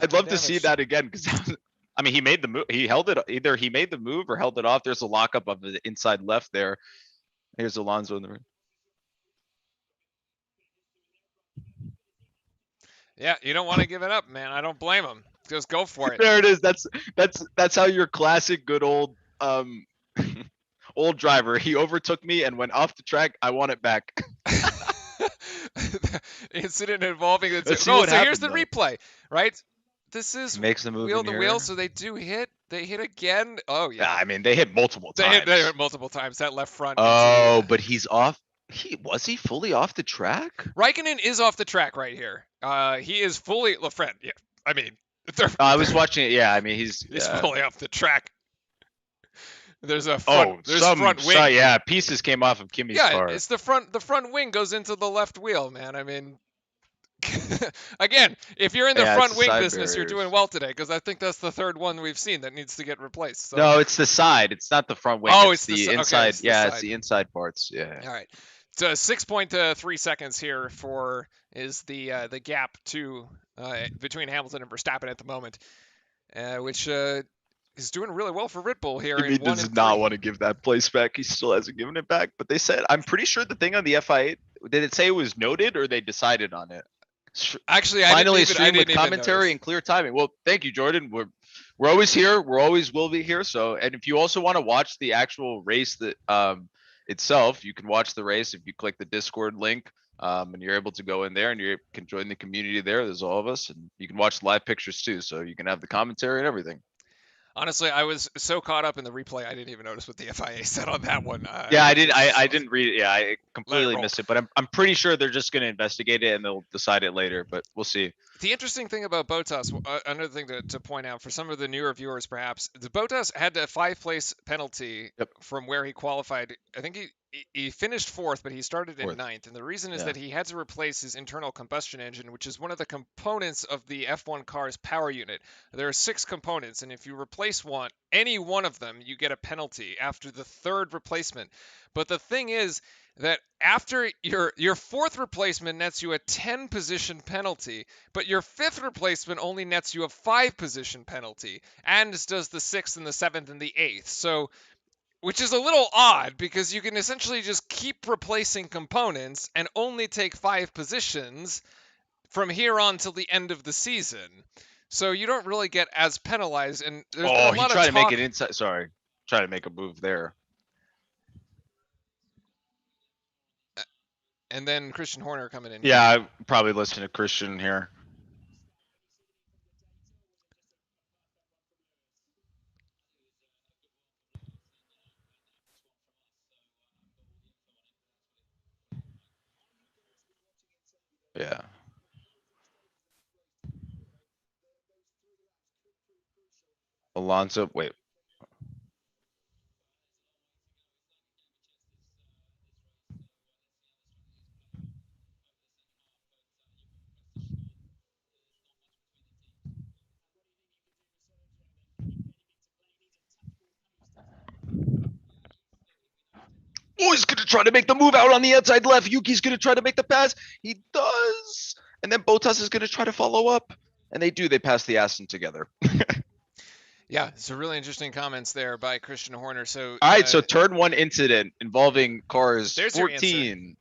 been love to see damaged. that again because I mean, he made the move. He held it. Either he made the move or held it off. There's a lockup of the inside left there. Here's Alonso in the ring. Yeah, you don't want to give it up, man. I don't blame him. Just go for it. There it is. That's how your classic good old old driver. He overtook me and went off the track. I want it back. Incident involving the Let's see oh, what so here's happened the though. replay, right? This is Makes the move wheel in to wheel, here. so they do hit. They hit again. Oh Yeah, yeah, I mean they hit multiple they hit times. multiple times. That left front into Oh, the. but he's off. He fully off the track? Raikkonen is off the track right here. He is fully friend. Yeah, I mean, I was watching it. Yeah, I mean he's he's fully off the track. There's a front. Oh, There's front wing. yeah, pieces came off of Kimmy's Yeah, car. it's the front. The front wing goes into the left wheel, man. I mean, again, if you're in the Yeah, it's the front wing side business, you're doing barriers. well today because I think that's the third one we've seen that needs to get replaced. So, No, it's the side. It's not the front wing. oh, It's it's the the okay, inside. it's the Yeah, it's side. the inside parts. Yeah. All right, so 6.3 seconds here for is the gap to between Hamilton and Verstappen at the moment, which is doing really well for Red Bull here Kimmy in 1 does and not 3. want to give that place back. He still hasn't given it back. But they said, I'm pretty sure the thing on the FI8, did it say it was noted or they decided on it? Actually, Finally, I stream with didn't even commentary notice. and clear timing. Well, thank you, Jordan. We're always here. We're always will be here. So, and if you also want to watch the actual race that itself, you can watch the race if you click the Discord link. And you're able to go in there and you can join the community there. There's all of us, and you can watch live pictures too. So you can have the commentary and everything. Honestly, I was so caught up in the replay, I didn't even notice what the FIA said on that one. Yeah, I was didn't. just- I didn't read it. Yeah, I let it completely roll. missed it. But I'm pretty sure they're just going to investigate it and they'll decide it later. But we'll see. The interesting thing about Bottas, another thing to point out for some of the newer viewers, perhaps, the Bottas had a 5-place penalty Yep. from where he qualified. I think he finished 4th, but he started in Fourth. 9th. And the reason is Yeah. that he had to replace his internal combustion engine, which is one of the components of the F1 car's power unit. There are 6 components, and if you replace any one of them, you get a penalty after the 3rd replacement. But the thing is that after your 4th replacement nets you a 10 position penalty, but your 5th replacement only nets you a 5 position penalty, and does the 6th and the 7th and the 8th. So, which is a little odd because you can essentially just keep replacing components and only take 5 positions from here on till the end of the season. So you don't really get as penalized, and there's been a He lot tried of to make talk. it inside. Sorry, try to make a move there. And then Christian Horner coming in. Yeah, I probably listen to Christian here. Yeah. Alonso, wait. Oh, he's gonna try to make the move out on the outside left. Yuki's gonna try to make the pass. He does, and then Bottas is gonna try to follow up, and they do. They pass the Aston together. Yeah, so really interesting comments there by Christian Horner. So all right, so turn 1 incident involving cars there's 14.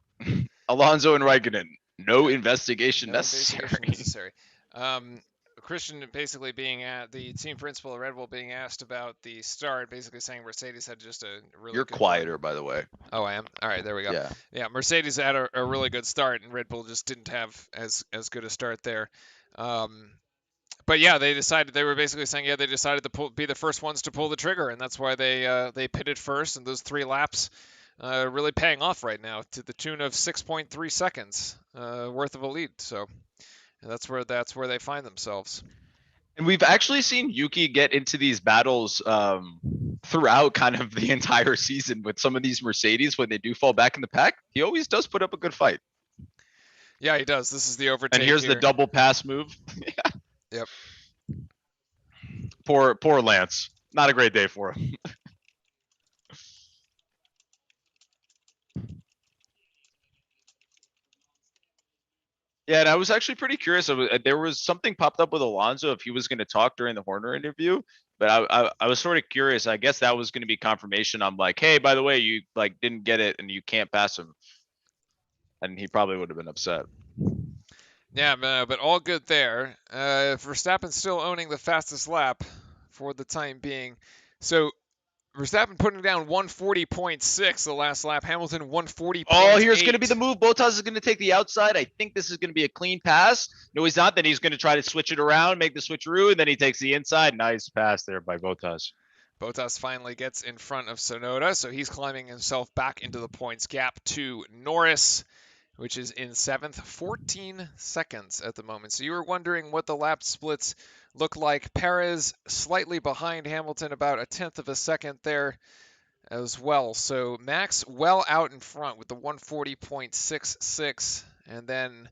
Alonso and Raikkonen. No investigation no necessary. investigation necessary. Christian basically being at the team principal of Red Bull being asked about the start, basically saying Mercedes had just a really You're good quieter, run. by the way. Oh, I am. All right, there we go. Yeah. Yeah, Mercedes had a really good start, and Red Bull just didn't have as good a start there. But yeah, they were basically saying they decided to be the first ones to pull the trigger, and that's why they pitted first, and those 3 laps really paying off right now to the tune of 6.3 seconds worth of a lead. So that's where they find themselves. And we've actually seen Yuki get into these battles throughout kind of the entire season with some of these Mercedes, when they do fall back in the pack, he always does put up a good fight. Yeah, he does. This is the overtake. And here's here. the double pass move. Yep. Poor Lance. Not a great day for him. Yeah, and I was actually pretty curious. There was something popped up with Alonso if he was going to talk during the Horner interview, but I was sort of curious. I guess that was going to be confirmation. I'm like, hey, by the way, you like didn't get it and you can't pass him, and he probably would have been upset. Yeah, but all good there. Verstappen still owning the fastest lap for the time being. So Verstappen putting down 140.6 the last lap. Hamilton 140.8. Oh, here's going to be the move. Bottas is going to take the outside. I think this is going to be a clean pass. No, he's not. Then he's going to try to switch it around, make the switcheroo, and then he takes the inside. Nice pass there by Bottas. Bottas finally gets in front of Tsunoda, so he's climbing himself back into the points gap to Norris, which is in 7th, 14 seconds at the moment. So you were wondering what the lap splits look like. Perez slightly behind Hamilton, about 1/10 of a second there as well. So Max well out in front with the 140.66, and then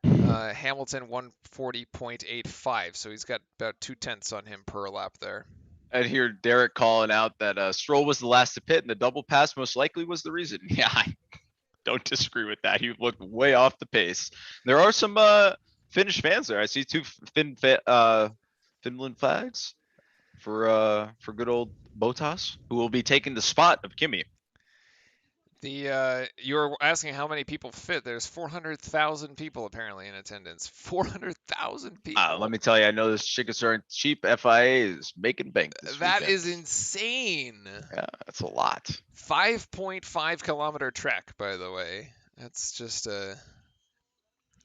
Hamilton 140.85. So he's got about 2/10 on him per lap there. I hear Derek calling out that Stroll was the last to pit, and the double pass most likely was the reason. Yeah, I don't disagree with that. He looked way off the pace. There are some Finnish fans there. I see 2 Finland flags for good old Bottas, who will be taking the spot of Kimi. You were asking how many people fit. There's 400,000 people apparently in attendance. 400,000 people. Let me tell you, I know those tickets aren't cheap. FIA is making bank this That weekend. is insane. Yeah, that's a lot. 5.5 kilometer trek, by the way. That's just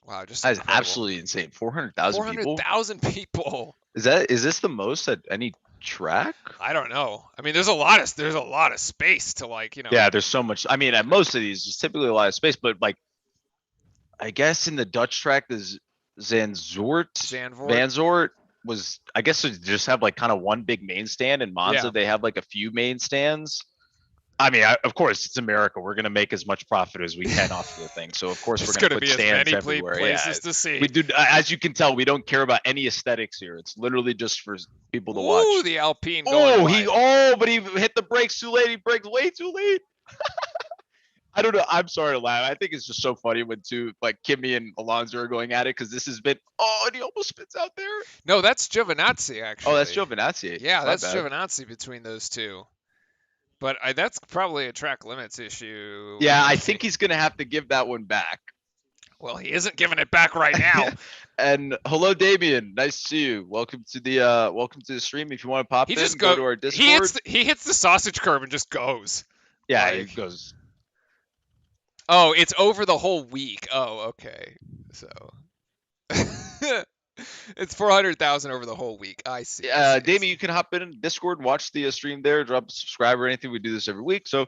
wow, just that is incredible. Absolutely insane. 400,000 people. 400,000 people. Is this the most at any track? I don't know. I mean, there's a lot of space to like, Yeah, there's so much. I mean, at most of these, there's typically a lot of space, but like, I guess in the Dutch track, the Zandvoort was, I guess, they just have like kind of one big main stand. In Monza, they have like a few main stands. I mean, of course, it's America. We're gonna make as much profit as we can off the thing. So of course, we're gonna put stands everywhere. Places to see. We do, as you can tell, we don't care about any aesthetics here. It's literally just for people to watch. Ooh, the Alpine going but he hit the brakes too late. He braked way too late. I don't know. I'm sorry to laugh. I think it's just so funny when Kimi and Alonso are going at it, because this has been, and he almost spits out there. No, that's Giovinazzi actually. Oh, that's Giovinazzi. Yeah, that's Giovinazzi between those two. But that's probably a track limits issue. Yeah, I think he's going to have to give that one back. Well, he isn't giving it back right now. And hello, Damien. Nice to see you. Welcome to the stream. If you want to pop in, go to our Discord. He hits the sausage curve and just goes. Yeah, he goes. Oh, it's over the whole week. Oh, okay. So it's 400,000 over the whole week. I see. Damien, you can hop in Discord and watch the stream there. Drop a subscribe or anything. We do this every week, so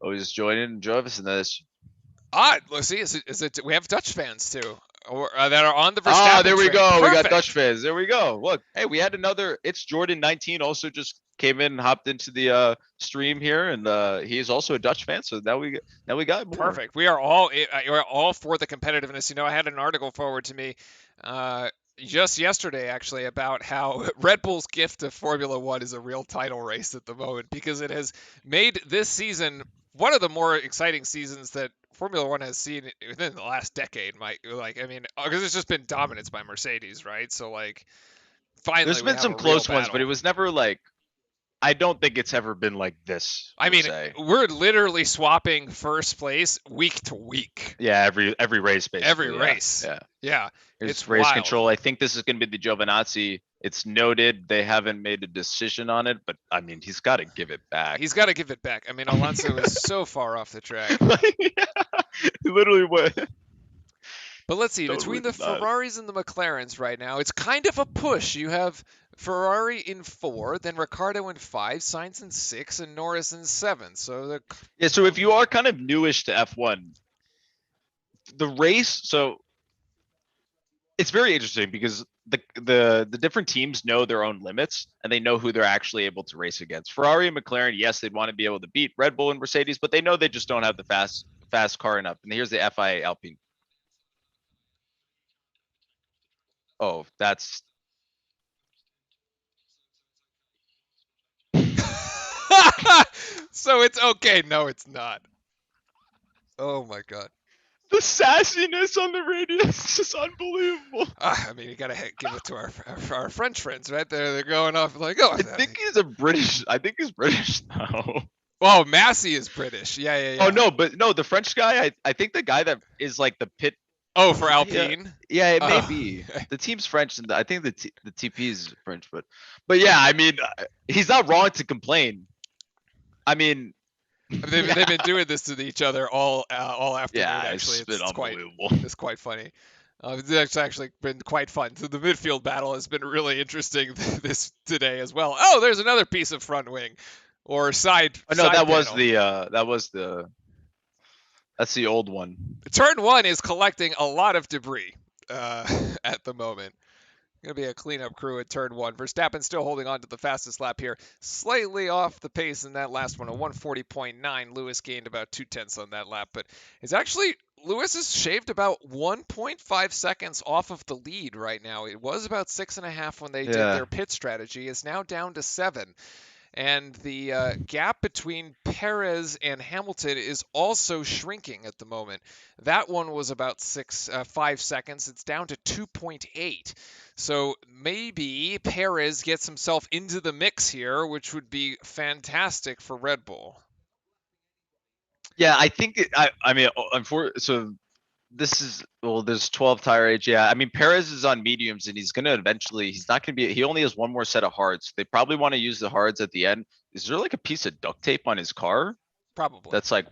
always join in and join us in this. Let's see. Is it? We have Dutch fans too, or that are on the Verstappen. There we go. Perfect. We got Dutch fans. There we go. Look, hey, we had another. It's Jordan 19 also just came in and hopped into the stream here, and he is also a Dutch fan. So now we got more. Perfect. We're all for the competitiveness. I had an article forwarded to me just yesterday actually about how Red Bull's gift to Formula One is a real title race at the moment, because it has made this season one of the more exciting seasons that Formula One has seen within the last decade. Because it's just been dominance by Mercedes, right? So finally, there's been some close ones, but it was never like. I don't think it's ever been like this. I mean, we're literally swapping first place week to week. Yeah, every race, basically. Every race. Yeah. It's race control. I think this is going to be the Giovinazzi. It's noted they haven't made a decision on it, but I mean, he's got to give it back. He's got to give it back. I mean, Alonso is so far off the track. Literally what? But let's see, between the Ferraris and the McLarens right now, it's kind of a push. You have Ferrari in 4, then Ricciardo in 5, Sainz in 6, and Norris in 7. So if you are kind of newish to F1, the race, so it's very interesting because the different teams know their own limits and they know who they're actually able to race against. Ferrari and McLaren, yes, they'd want to be able to beat Red Bull and Mercedes, but they know they just don't have the fast car enough. And here's the FIA Alpine. Oh, that's So it's okay. No, it's not. Oh my god. the sassiness on the radio is just unbelievable. I mean, you gotta give it to our French friends, right? They're going off like, oh, I think he's a British. I think he's British now. oh, Massey is British. Yeah. Oh no, the French guy. I think the guy that is like the pit. Oh, for Alpine. Yeah, it may be. The team's French, and I think the TP is French, but yeah, I mean, he's not wrong to complain. I mean, they've been doing this to each other all afternoon. Yeah, actually, it's been unbelievable. It's quite funny. It's actually been quite fun. So the midfield battle has been really interesting this today as well. Oh, there's another piece of front wing or side. Oh, no, side was that's the old one. Turn 1 is collecting a lot of debris at the moment. Going to be a cleanup crew at turn 1. Verstappen still holding on to the fastest lap here. Slightly off the pace in that last one, a 140.9. Lewis gained about 2/10 on that lap, but it's actually Lewis has shaved about 1.5 seconds off of the lead right now. It was about 6.5 when they did their pit strategy. It's now down to 7. And the gap between Perez and Hamilton is also shrinking at the moment. That one was about 5 seconds. It's down to 2.8. So maybe Perez gets himself into the mix here, which would be fantastic for Red Bull. Yeah, I think I mean, so this is there's 12 tire age. Yeah, I mean Perez is on mediums and he's gonna eventually. He's not gonna be. He only has one more set of hards. They probably want to use the hards at the end. Is there like a piece of duct tape on his car? Probably. That's like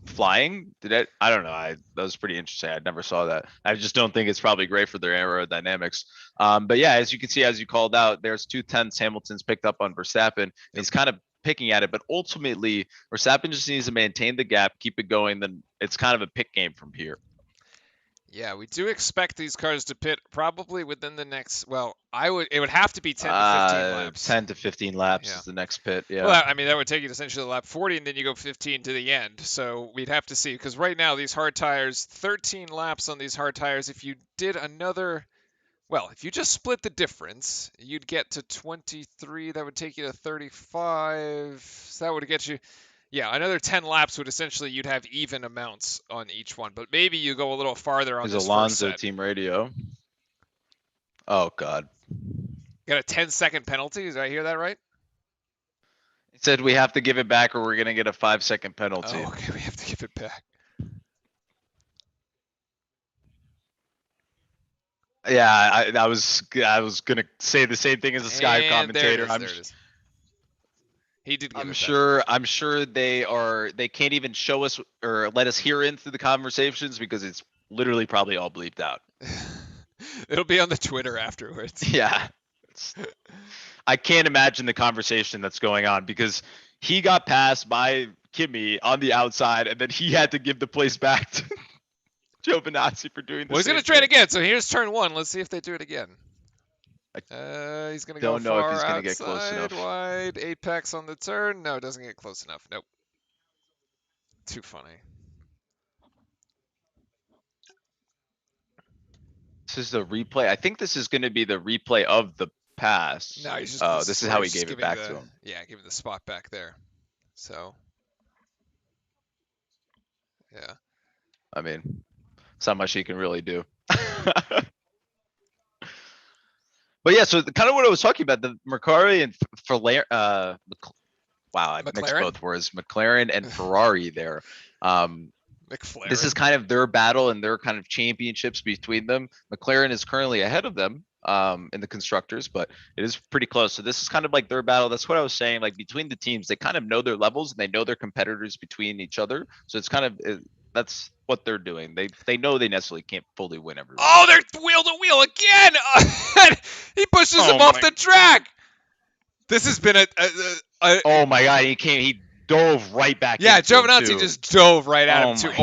flying. I don't know. That was pretty interesting. I never saw that. I just don't think it's probably great for their aerodynamics. But yeah, as you can see, as you called out, there's 2/10 Hamilton's picked up on Verstappen. He's kind of picking at it, but ultimately Verstappen just needs to maintain the gap, keep it going. Then it's kind of a pick game from here. Yeah, we do expect these cars to pit probably within the next. Well, it would have to be 10 to 15 laps. 10 to 15 laps is the next pit. Yeah. Well, I mean that would take you to essentially lap 40, and then you go 15 to the end. So we'd have to see because right now these hard tires, 13 laps on these hard tires. If you did another, well, if you just split the difference, you'd get to 23. That would take you to 35. So that would get you. Yeah, another 10 laps would essentially you'd have even amounts on each one, but maybe you go a little farther on this Alonso first set. Team Radio. Oh God. Got a 10-second penalty. Did I hear that right? It said we have to give it back or we're gonna get a 5-second penalty. Oh, okay, we have to give it back. Yeah, I was gonna say the same thing as the Sky commentator. There it is. He did. I'm sure they can't even show us or let us hear in through the conversations because it's literally probably all bleeped out. It'll be on the Twitter afterwards. Yeah. I can't imagine the conversation that's going on because he got passed by Kimi on the outside and then he had to give the place back to Giovinazzi for doing this. Well, he's going to try it again. So here's turn 1. Let's see if they do it again. He's going to go far if he's going to get close enough. Wide, apex on the turn. No, it doesn't get close enough. Nope. Too funny. This is the replay. I think this is going to be the replay of the pass. No, he's just. This is how he gave it back to him. Yeah, giving the spot back there. So. Yeah. I mean, it's not much he can really do. But yeah, so kind of what I was talking about, the Mercari and wow, I mixed both words, McLaren and Ferrari there. McLaren. This is kind of their battle and their kind of championships between them. McLaren is currently ahead of them in the constructors, but it is pretty close. So this is kind of like their battle. That's what I was saying. Like between the teams, they kind of know their levels and they know their competitors between each other. So it's kind of that's what they're doing. They know they necessarily can't fully win every. Oh, they're wheel to wheel again. He pushes him off the track. This has been a oh my God, he dove right back Yeah, into him Giovinazzi too. just dove right at him Oh too. my Oh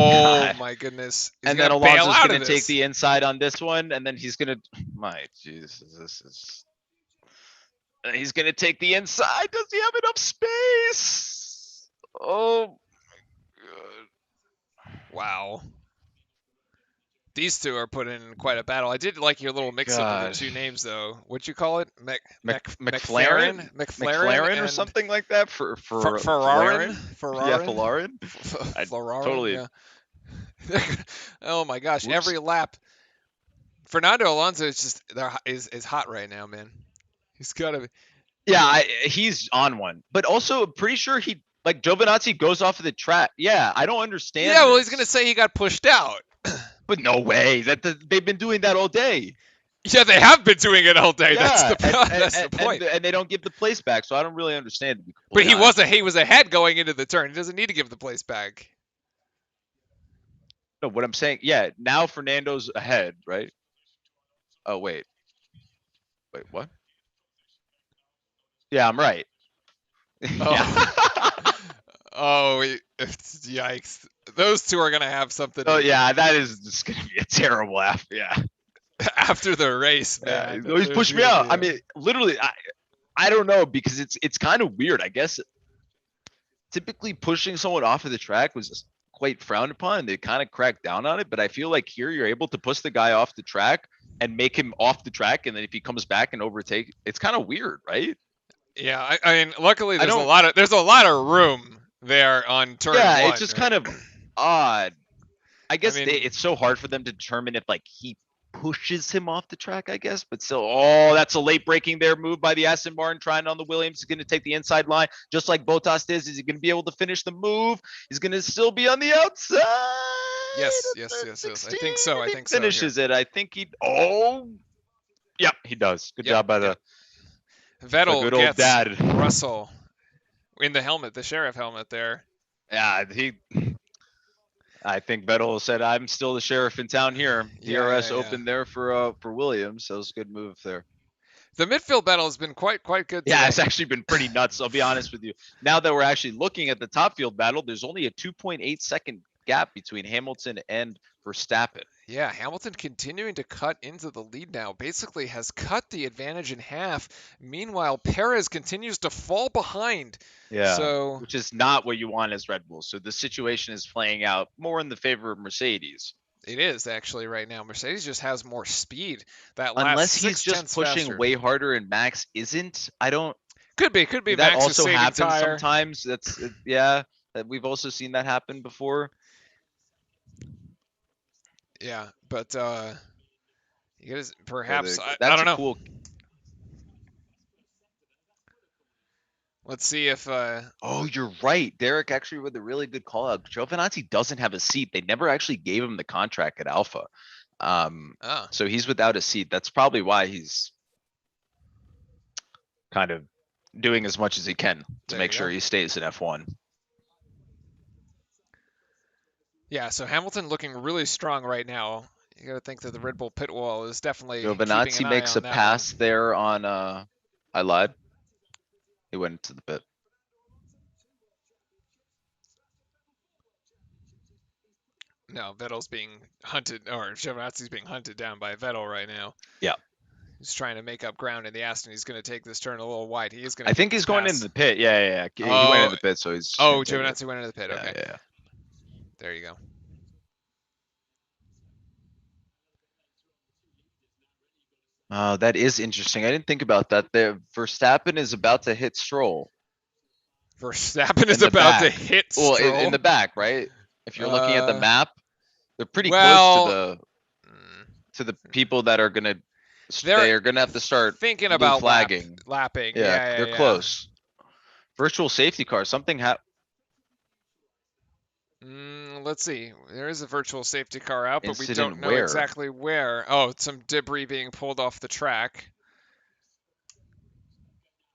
God. my goodness. He's And then gonna bail Alonso's out going of to take this. the inside on this one, and then he's going to. My Jesus, this is. He's going to take the inside. Does he have enough space? Oh, Wow. These two are putting in quite a battle. I did like your little mix up of the God. two names, though. What'd you call it? McLaren, McLaren or and something like that for Ferrarin? Yeah, Ferrarin? Falarin. I Ferrarin, totally. yeah. Oh my gosh! Whoops. Every lap, Fernando Alonso is just is hot right now, man. He's gotta be. Yeah, he's on one, but also pretty sure he like Giovinazzi goes off of the track. Yeah, I don't understand Yeah, well, he's gonna this, say he got pushed out. but no way they've been doing that all day. Yeah, they have been doing it all day. That's Yeah, the that's the point. and they don't give the place back, so I don't really understand to be But completely honest. he was ahead going into the turn. He doesn't need to give the place back. No, what I'm saying, yeah, now Fernando's ahead, right? Oh wait, what? Yeah, I'm right. Yeah. Oh, oh, yikes! Those two are gonna have something Oh yeah, that is just gonna be a terrible laugh. Yeah. after the race, Yeah, man. he's pushed me out. I mean, literally, I don't know because it's kind of weird. I guess typically pushing someone off of the track was quite frowned upon. They kind of cracked down on it, but I feel like here you're able to push the guy off the track and make him off the track, and then if he comes back and overtake, it's kind of weird, right? Yeah, I mean, luckily I don't. there's a lot of room there on turn Yeah, one. it's just Right? kind of odd. I guess mean- it's so hard for them to determine if like he pushes him off the track, I guess. But still, oh, that's a late breaking there move by the Aston Martin trying on the Williams. He's going to take the inside line just like Bottas did. Is he going to be able to finish the move? He's going to still be on the outside. Yes. I think so. I think so. Finishes it. I think he. Oh, yep, he does. Good job by the Vettel good old gets dad. Russell in the helmet, the sheriff helmet there. Yeah, I think Vettel said, "I'm still the sheriff in town here." DRS opened there for Williams. So it was a good move there. The midfield battle has been quite good. Yeah, today. it's actually been pretty nuts. I'll be honest with you. Now that we're actually looking at the top field battle, there's only a 2.8 second gap between Hamilton and Verstappen. Yeah, Hamilton continuing to cut into the lead now, basically has cut the advantage in half. Meanwhile, Perez continues to fall behind. Yeah, so which is not what you want as Red Bull. So the situation is playing out more in the favor of Mercedes. It is actually right now. Mercedes just has more speed. That unless he's 6 just pushing faster. way harder and Max isn't. I don't. Could be. That Max also is happens tire. sometimes. Yeah. We've also seen that happen before. Yeah, but you guys perhaps I That's don't know. Cool. Let's see if. Oh, you're right. Derek actually with a really good call out. Giovinazzi doesn't have a seat. They never actually gave him the contract at Alpha. So he's without a seat. That's probably why he's kind of doing as much as he can to make sure he stays in F1. Yeah, so Hamilton looking really strong right now. You got to think that the Red Bull pit wall is definitely. Giovinazzi makes a pass there on. I lied. He went into the pit. No, Vettel's being hunted, or Giovinazzi's being hunted down by Vettel right now. Yeah. He's trying to make up ground in the Aston. He's going to take this turn a little wide. He is going to. I think he's going into the pit. Yeah. He went into the pit, so he's. Oh, Giovinazzi went into the pit. Okay. Yeah. There you go. Oh, that is interesting. I didn't think about that. Verstappen is about to hit Stroll. Verstappen is about to hit Stroll. Well, in the back, right? If you're looking at the map, they're pretty close to the people that are gonna. They are gonna have to start thinking about flagging, lapping. Yeah, they're close. Virtual safety car. Something happened. Let's see. There is a virtual safety car out, but we don't know where? exactly where. Oh, some debris being pulled off the track.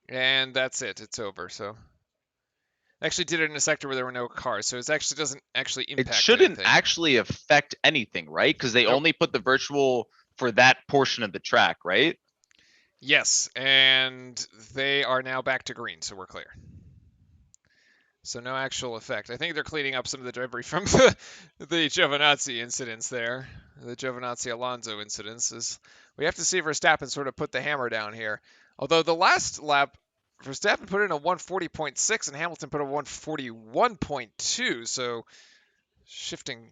And that's it. It's over. So actually did it in a sector where there were no cars, so it actually doesn't actually impact. It shouldn't anything. actually affect anything, right? Because they only put the virtual for that portion of the track, right? Yes, and they are now back to green, so we're clear. So no actual effect. I think they're cleaning up some of the debris from the Giovinazzi incidents there, the Giovinazzi Alonso incidents. Is we have to see Verstappen sort of put the hammer down here. Although the last lap, Verstappen put in a 140.6 and Hamilton put a 141.2. So shifting.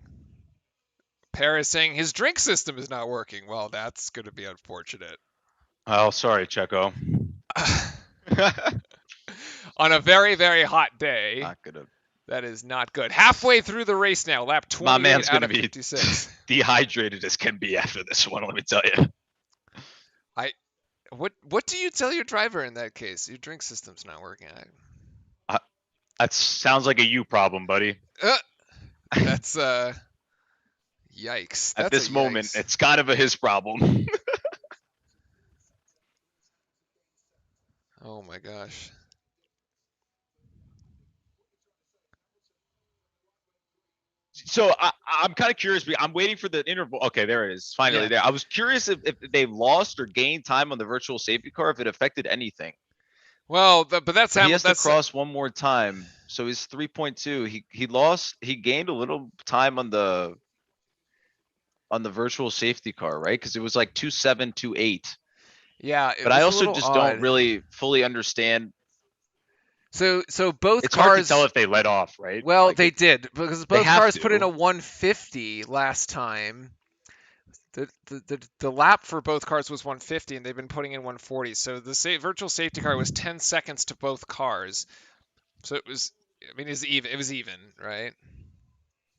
Perez saying his drink system is not working. Well, that's going to be unfortunate. Oh, sorry, Checo. On a very, very hot day. Not gonna. That is not good. Halfway through the race now, lap 28 My man's out gonna of be 56. dehydrated as can be after this one. Let me tell you. What do you tell your driver in that case? Your drink system's not working. That sounds like a you problem, buddy. That's yikes. At That's this a moment, yikes. it's kind of a his problem. Oh my gosh. So I'm kind of curious. I'm waiting for the interval. Okay, there it is. Finally Yeah. there. I was curious if they lost or gained time on the virtual safety car, if it affected anything. Well, but that's But he has to that's cross one more time. So he's 3.2. He lost. He gained a little time on the virtual safety car, right? Because it was like 2.7, 2.8. yeah. It But I was a also little just odd. don't really fully understand. So both It's cars. hard to tell if they let off, right? Well, Like they did because they both have cars put in to. a 150 last time. The lap for both cars was 150, and they've been putting in 140. So the virtual safety car was 10 seconds to both cars. So it was, I mean, it was even, right?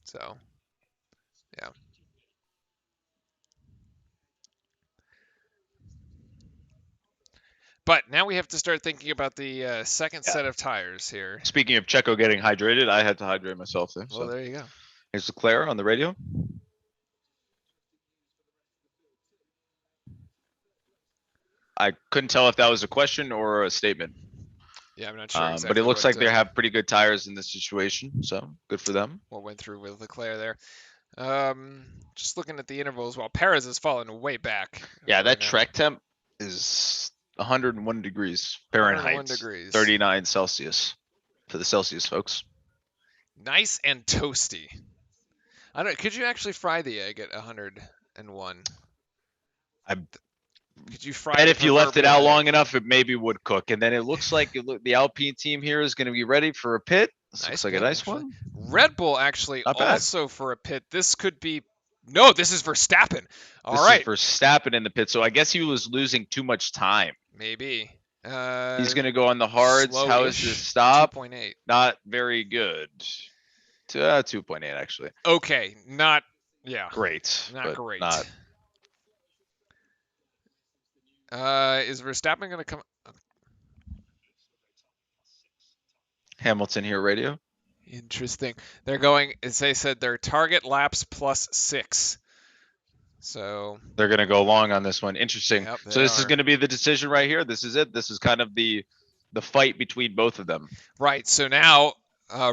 So yeah. But now we have to start thinking about the second Yeah. set of tires here. Speaking of Checo getting hydrated, I had to hydrate myself there. Well, So there you go. here's Leclerc on the radio. I couldn't tell if that was a question or a statement. Yeah, I'm not sure exactly. But it looks like they have pretty good tires in this situation, so good for them. What went through with Leclerc there. Just looking at the intervals, while Perez has fallen way back. Yeah, right that now. track temp is 101 degrees Fahrenheit, 101 degrees. 39 Celsius for the Celsius folks. Nice and toasty. I don't. Could you actually fry the egg at 101? Could you fry? And the if you left it out proverbial long egg? enough, it maybe would cook. And then it looks like the Alpine team here is going to be ready for a pit. This Nice looks like pit, a nice actually. one. Red Bull actually Not bad. also for a pit. This could be. No, this is Verstappen. All This right. is Verstappen in the pit. So I guess he was losing too much time. Maybe. He's going to go on the hards. How is this stop? 2.8. Not very good. 2.8 actually. Okay, not. Yeah. Great. Not but great. Not. Is Verstappen going to come? Hamilton here radio. Interesting. They're going, as they said, their target laps plus 6. So they're going to go long on this one. Interesting. Yep, So this is are. going to be the decision right here. This is it. This is kind of the fight between both of them. Right. So now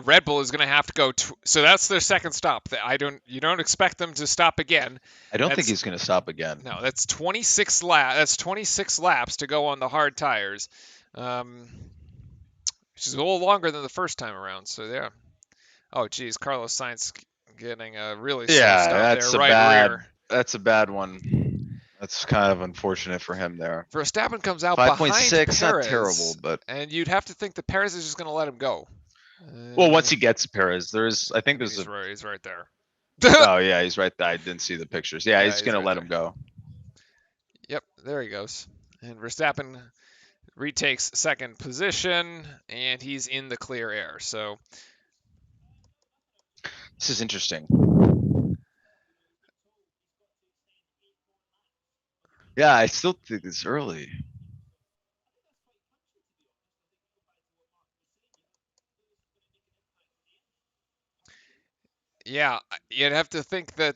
Red Bull is going to have to go. So that's their second stop. You don't expect them to stop again. I don't think he's going to stop again. No, that's 26 laps. That's 26 laps to go on the hard tires, which is a little longer than the first time around. So yeah. Oh geez, Carlos Sainz getting a really slow stop there, right rear. That's a bad one. That's kind of unfortunate for him there. Verstappen comes out behind 5.6, Perez, not terrible, but and you'd have to think that Perez is just going to let him go. Well, once he gets Perez, I think there's he's right there. Oh yeah, he's right there. I didn't see the pictures. Yeah, he's going to let him go. Yep, there he goes. And Verstappen retakes second position, and he's in the clear air. So this is interesting. Yeah, I still think it's early. Yeah, you'd have to think that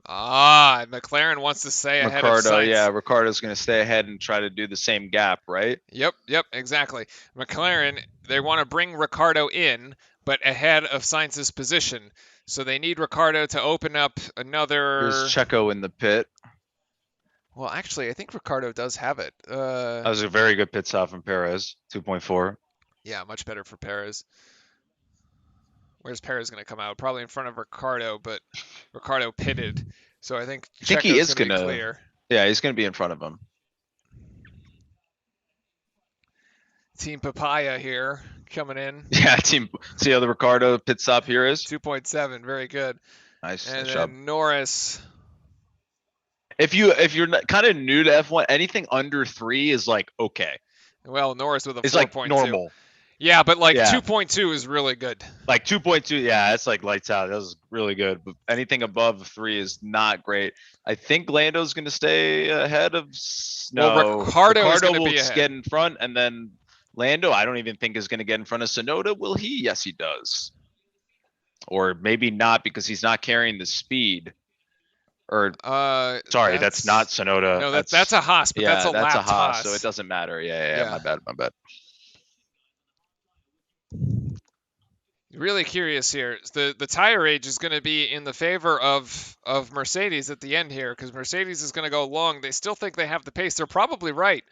McLaren wants to stay ahead of Sainz. Yeah, Ricciardo's going to stay ahead and try to do the same gap, right? Yep, exactly. McLaren, they want to bring Ricciardo in, but ahead of Sainz's position. So they need Ricciardo to open up another. Here's Checo in the pit. Well, actually, I think Ricardo does have it. That was a very good pit stop from Perez, 2.4. Yeah, much better for Perez. Where's Perez going to come out? Probably in front of Ricardo, but Ricardo pitted. So I think I think he Checo's is going to be gonna. clear. Yeah, he's gonna be in front of him. Team Papaya here coming in. Yeah, team. See how the Ricardo pit stop here is. 2.7, very good. Nice, And nice then job. Norris. If you're kind of new to F1, anything under 3 is like okay. Well, Norris with a It's like 4.2. normal. Yeah, but like Yeah. 2.2 is really good. Like 2.2, yeah, that's like lights out. That was really good. But anything above 3 is not great. I think Lando's going to stay ahead of. Well, No, Ricardo is going to will be ahead. get in front, and then Lando, I don't even think is going to get in front of Sonoda. Will he? Yes, he does. Or maybe not because he's not carrying the speed. Or sorry, that's not Sonoda. No, that's a Haas, but that's a lapped Haas. So it doesn't matter. Yeah. My bad. Really curious here. The tire age is going to be in the favor of Mercedes at the end here because Mercedes is going to go long. They still think they have the pace. They're probably right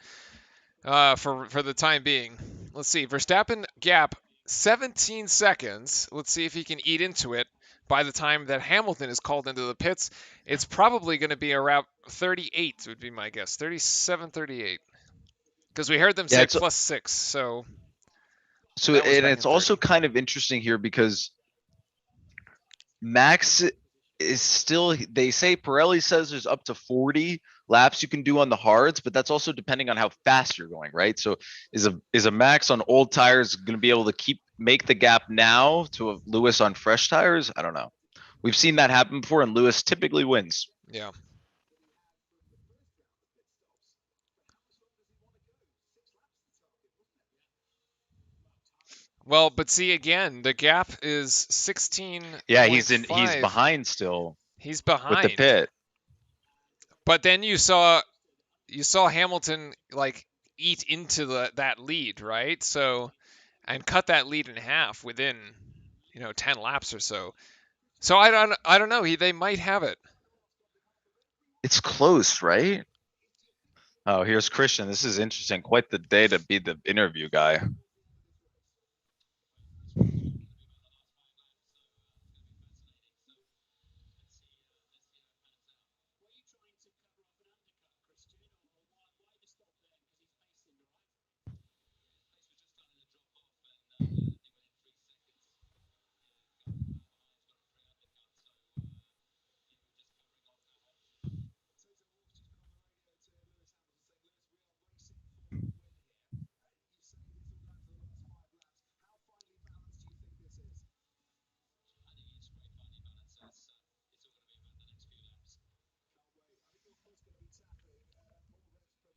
for the time being. Let's see. Verstappen gap 17 seconds. Let's see if he can eat into it by the time that Hamilton is called into the pits. It's probably going to be around 38 would be my guess. 37, 38. Because we heard them say plus 6. So and it's also kind of interesting here because Max is still, they say Pirelli says there's up to 40 laps you can do on the hards, but that's also depending on how fast you're going, right? So is a Max on old tires going to be able to make the gap now to a Lewis on fresh tires? I don't know. We've seen that happen before, and Lewis typically wins. Yeah. Well, but see again, the gap is 16. Yeah, he's behind still. He's behind with the pit. But then you saw Hamilton like eat into that lead, right? So and cut that lead in half within 10 laps or so. So I don't know. They might have it. It's close, right? Oh, here's Christian. This is interesting. Quite the day to be the interview guy.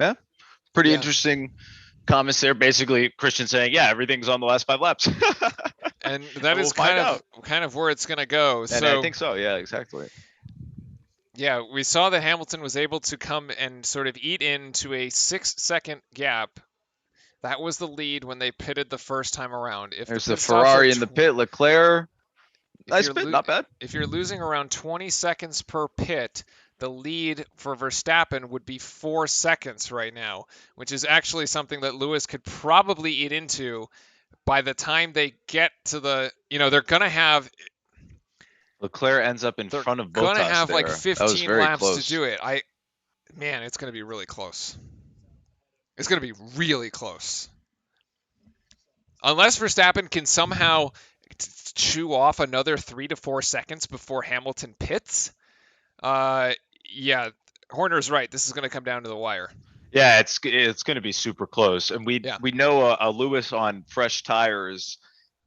Yeah, pretty interesting comments there. Basically, Christian saying, "Yeah, everything's on the last 5 laps," and that is kind of where it's going to go. And I think so. Yeah, exactly. Yeah, we saw that Hamilton was able to come and sort of eat into a 6-second gap. That was the lead when they pitted the first time around. If there's the Ferrari in the pit, Leclerc. Nice pit, not bad. If you're losing around 20 seconds per pit, the lead for Verstappen would be 4 seconds right now, which is actually something that Lewis could probably eat into by the time they get to the, they're going to have. Leclerc ends up in front of Bottas. They're going to have like 15 laps close. to do it. Man, it's going to be really close. It's going to be really close. Unless Verstappen can somehow chew off another 3 to 4 seconds before Hamilton pits. Yeah, Horner's right. This is going to come down to the wire. Yeah, it's going to be super close, and we know a Lewis on fresh tires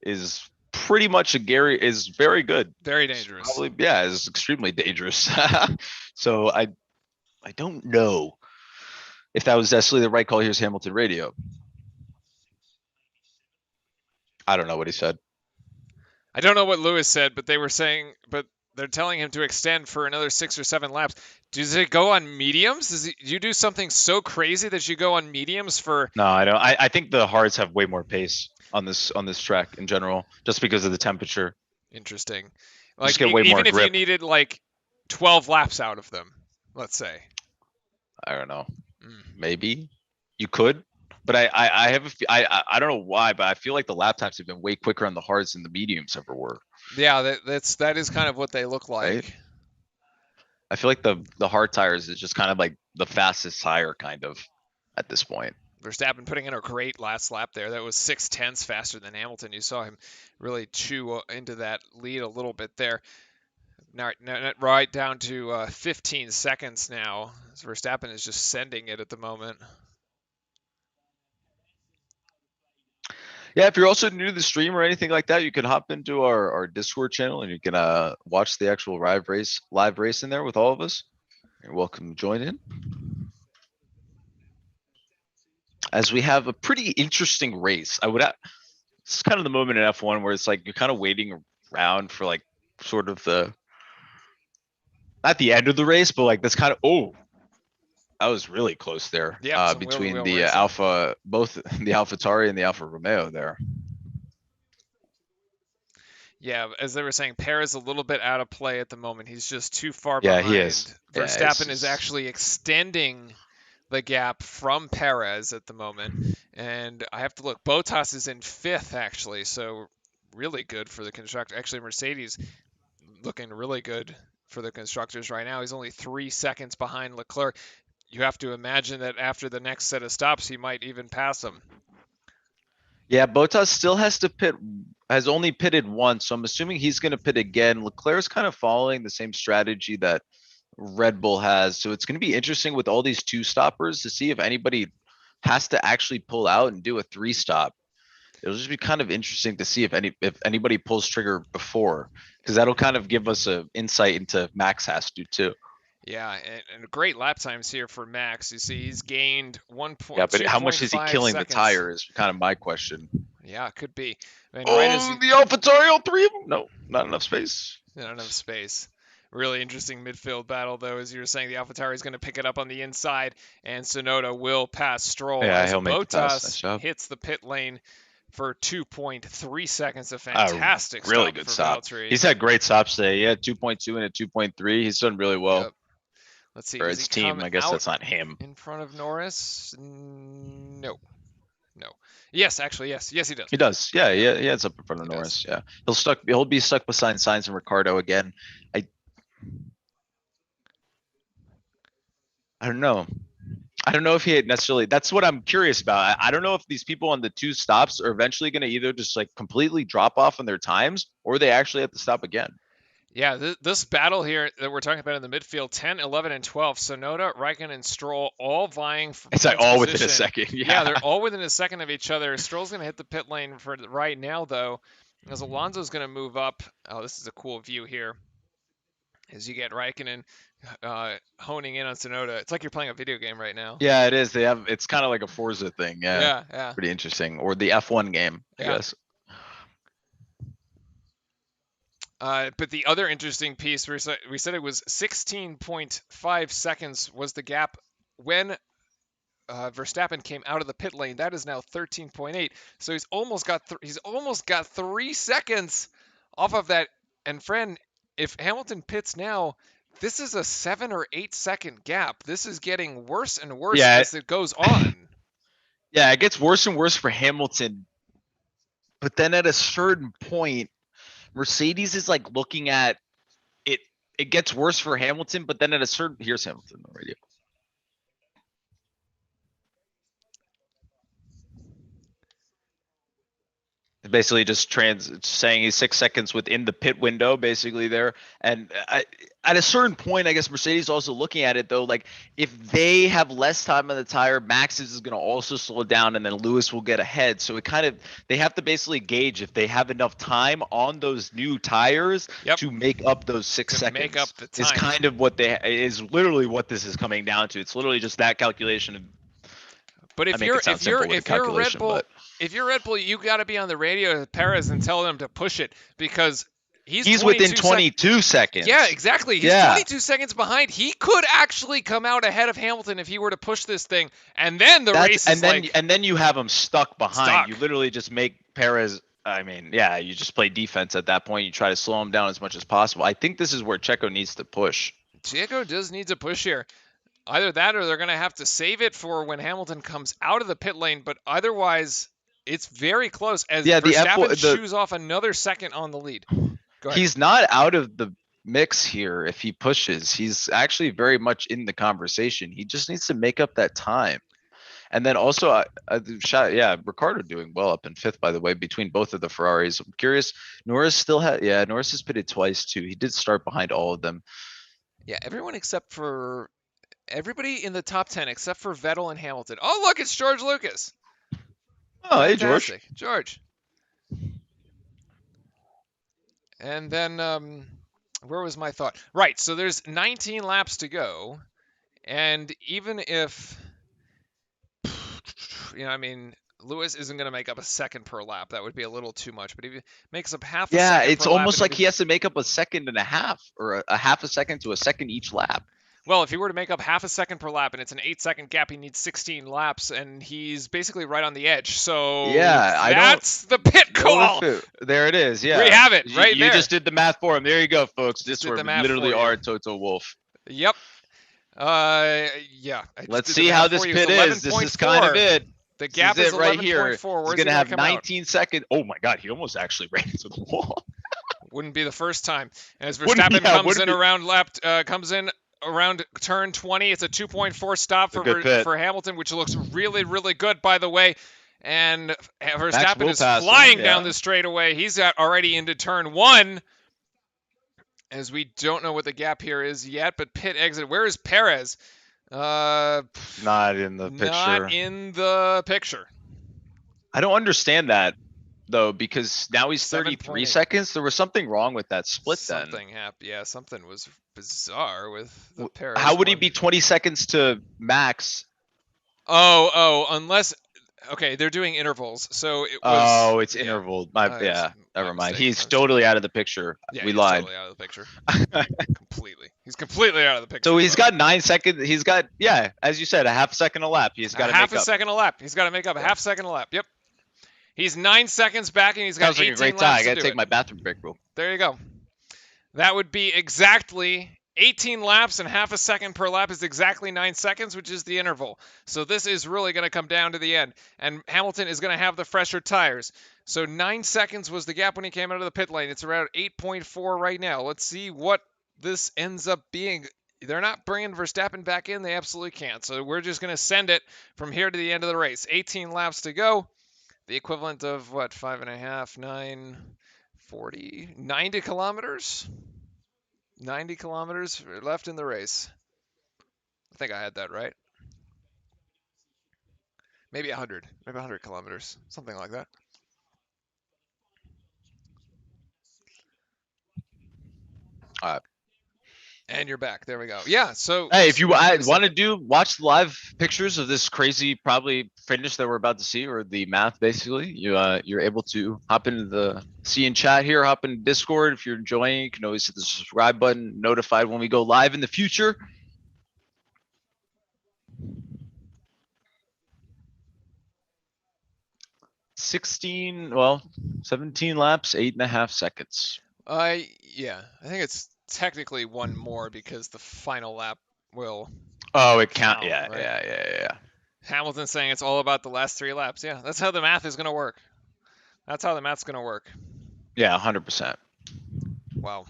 is pretty much is very good. Very dangerous. Probably, yeah, is extremely dangerous. So I don't know if that was necessarily the right call. Here's Hamilton radio. I don't know what he said. I don't know what Lewis said, but they're telling him to extend for another 6 or 7 laps. Does it go on mediums? Do you do something so crazy that you go on mediums for? No, I don't. I think the hards have way more pace on this track in general, just because of the temperature. Interesting. Like just get way even more if grip. you needed like 12 laps out of them, let's say. I don't know. Mm. Maybe you could, but I have I don't know why, but I feel like the lap times have been way quicker on the hards than the mediums ever were. Yeah, that is kind of what they look Right? like. I feel like the hard tires is just kind of like the fastest tire kind of at this point. Verstappen putting in a great last lap there. That was 6/10 faster than Hamilton. You saw him really chew into that lead a little bit there. Now, right down to 15 seconds now. Verstappen is just sending it at the moment. Yeah, if you're also new to the stream or anything like that, you can hop into our Discord channel and you can watch the actual live race in there with all of us. You're welcome to join in. As we have a pretty interesting race. It's kind of the moment in F1 where it's like you're kind of waiting around for like sort of not the end of the race, but like that's kind of that was really close there. Yep, some Between wheel the racing. both the AlphaTauri and the Alfa Romeo there. Yeah, as they were saying, Perez a little bit out of play at the moment. He's just too far Yeah, he behind. is. Verstappen is actually extending the gap from Perez at the moment. And I have to look. Bottas is in fifth, actually. So really good for the constructor. Actually, Mercedes looking really good for the constructors right now. He's only 3 seconds behind Leclerc. You have to imagine that after the next set of stops, he might even pass him. Yeah, Bottas still has only pitted once, so I'm assuming he's going to pit again. Leclerc's kind of following the same strategy that Red Bull has, so it's going to be interesting with all these two stoppers to see if anybody has to actually pull out and do a three stop. It'll just be kind of interesting to see if anybody pulls trigger before, because that'll kind of give us a insight into Max has to too. Yeah, and great lap times here for Max. You see, he's gained Yeah, but how much is he 2.5 killing the seconds. tire is kind of my question. Yeah, it could be. And right as The AlphaTauri, all three of them? No, not enough space. not enough space. Really interesting midfield battle, though, as you were saying. The AlphaTauri is going to pick it up on the inside, and Tsunoda will pass Stroll Yeah, as he'll make the pass. Nice Bottas job. hits the pit lane for 2.3 seconds. A fantastic really stop good for stop. Valtteri. He's had great stops today. He had 2.2 and a 2.3. He's done really well. Yep. Let's see. For Does his he team, come I guess out that's not him. in front of Norris? No. Yes, actually, yes. Yes, he does. He does. Yeah, he ends up in front of Norris. Yeah, he'll be stuck beside Sainz and Ricardo again. I don't know. I don't know if he necessarily. That's what I'm curious about. I don't know if these people on the two stops are eventually going to either just like completely drop off on their times, or they actually have to stop again. Yeah, this battle here that we're talking about in the midfield, 10, 11, and 12, Tsunoda, Raikkonen, and Stroll all vying for It's like points all position. within a second. Yeah, they're all within a second of each other. Stroll's going to hit the pit lane for right now, though, as Alonso's going to move up. Oh, this is a cool view here. As you get Raikkonen honing in on Tsunoda. It's like you're playing a video game right now. Yeah, it is. It's kind of like a Forza thing. Yeah. Yeah. Pretty interesting. Or the F1 game, I guess. But the other interesting piece, we said it was 16.5 seconds was the gap when Verstappen came out of the pit lane. That is now 13.8. So he's almost got 3 seconds off of that. And friend, if Hamilton pits now, this is a 7 or 8 second gap. This is getting worse and worse as it goes on. Yeah, it gets worse and worse for Hamilton. But then at a certain point, Mercedes is like looking at it. It gets worse for Hamilton, but then at a certain here's Hamilton on the radio. Basically just saying he's 6 seconds within the pit window basically there. And at a certain point, I guess Mercedes also looking at it though, like if they have less time on the tire, Max is going to also slow down and then Lewis will get ahead. So it kind of, they have to basically gauge if they have enough time on those new tires to make up those 6 seconds. Make up the time. Is kind of what is literally what this is coming down to. It's literally just that calculation. But if you're Red Bull, if you're Red Bull, you got to be on the radio to Perez and tell them to push it because he's within 22 seconds. Yeah, exactly. He's 22 seconds behind. He could actually come out ahead of Hamilton if he were to push this thing, and then the race is and then you have him stuck behind. You literally just make Perez. I mean, yeah, you just play defense at that point. You try to slow him down as much as possible. I think this is where Checo needs to push. Checo does need to push here. Either that or they're going to have to save it for when Hamilton comes out of the pit lane, but otherwise it's very close as Yeah, the Verstappen F1 the chews off another second on the lead. Go ahead. he's not out of the mix here if he pushes. He's actually very much in the conversation. He just needs to make up that time. And then also, yeah, Ricardo doing well up in fifth, by the way, between both of the Ferraris. I'm curious. Norris still had, yeah, Norris has pitted twice too. He did start behind all of them. Yeah, everybody in the top 10 except for Vettel and Hamilton. Oh, look, it's George Lucas. Oh, hey, George. Fantastic. George. And then, where was my thought? Right, so there's 19 laps to go. And even if, I mean, Lewis isn't going to make up a second per lap. That would be a little too much. But if he makes up half a Yeah, second it's per lap, almost it'll like be he has to make up a second and a half or a half a second to a second each lap. Well, if he were to make up half a second per lap and it's an 8-second gap, he needs 16 laps, and he's basically right on the edge. So Yeah, I don't that's the pit call. There it is. Yeah. We have it right You there. just did the math for him. There you go, folks. Just This did where the we math literally for you. are Toto Wolff. Yep. Yeah. Let's see how this pit is. This is kind of it. The gap This is it right here. 11.4. He's going to have 19 seconds. Oh my God, he almost actually ran into the wall. Wouldn't be the first time. As Verstappen comes in around turn 20, it's a 2.4 stop for Hamilton, which looks really, really good, by the way. And Verstappen is flying down the straightaway. He's already into turn 1. As we don't know what the gap here is yet, but pit exit. Where is Perez? Not in the picture. Not in the picture. I don't understand that though, because now he's 33 seconds. There was something wrong with that split then. Something happened. Yeah, something was bizarre with the Perez. How would he be 20 seconds to Max? Unless okay, they're doing intervals, so it was. Oh, it's interval. Never mind. He's totally out of the picture. Yeah, we lied. Totally out of the picture. Completely. He's completely out of the picture. So he's got 9 seconds. He's got, yeah, as you said, a half second a lap. He's got to half a second a lap. He's got to make up a half second a lap. Yep. He's 9 seconds back, and he's got 18 laps to do it. Sounds like a great time. I got to take my bathroom break, bro. There you go. That would be exactly 18 laps, and half a second per lap is exactly 9 seconds, which is the interval. So this is really going to come down to the end. And Hamilton is going to have the fresher tires. So 9 seconds was the gap when he came out of the pit lane. It's around 8.4 right now. Let's see what this ends up being. They're not bringing Verstappen back in. They absolutely can't. So we're just going to send it from here to the end of the race. 18 laps to go. The equivalent of what? 5.5, 9, 40, 90 kilometers? 90 kilometers left in the race. I think I had that right. Maybe 100. Maybe 100 kilometers. Something like that. And you're back. There we go. Yeah. So hey, if you want to watch the live pictures of this crazy probably finish that we're about to see, or the math basically, you're able to hop into the see in chat here, hop in Discord. If you're enjoying, you can always hit the subscribe button, notified when we go live in the future. $17 laps, 8.5 seconds. Yeah, I think it's technically one more because the final lap will. Oh, it count. Yeah, right? Yeah. Hamilton's saying it's all about the last 3 laps. Yeah, that's how the math is going to work. That's how the math's going to work. Yeah, 100%. Wow.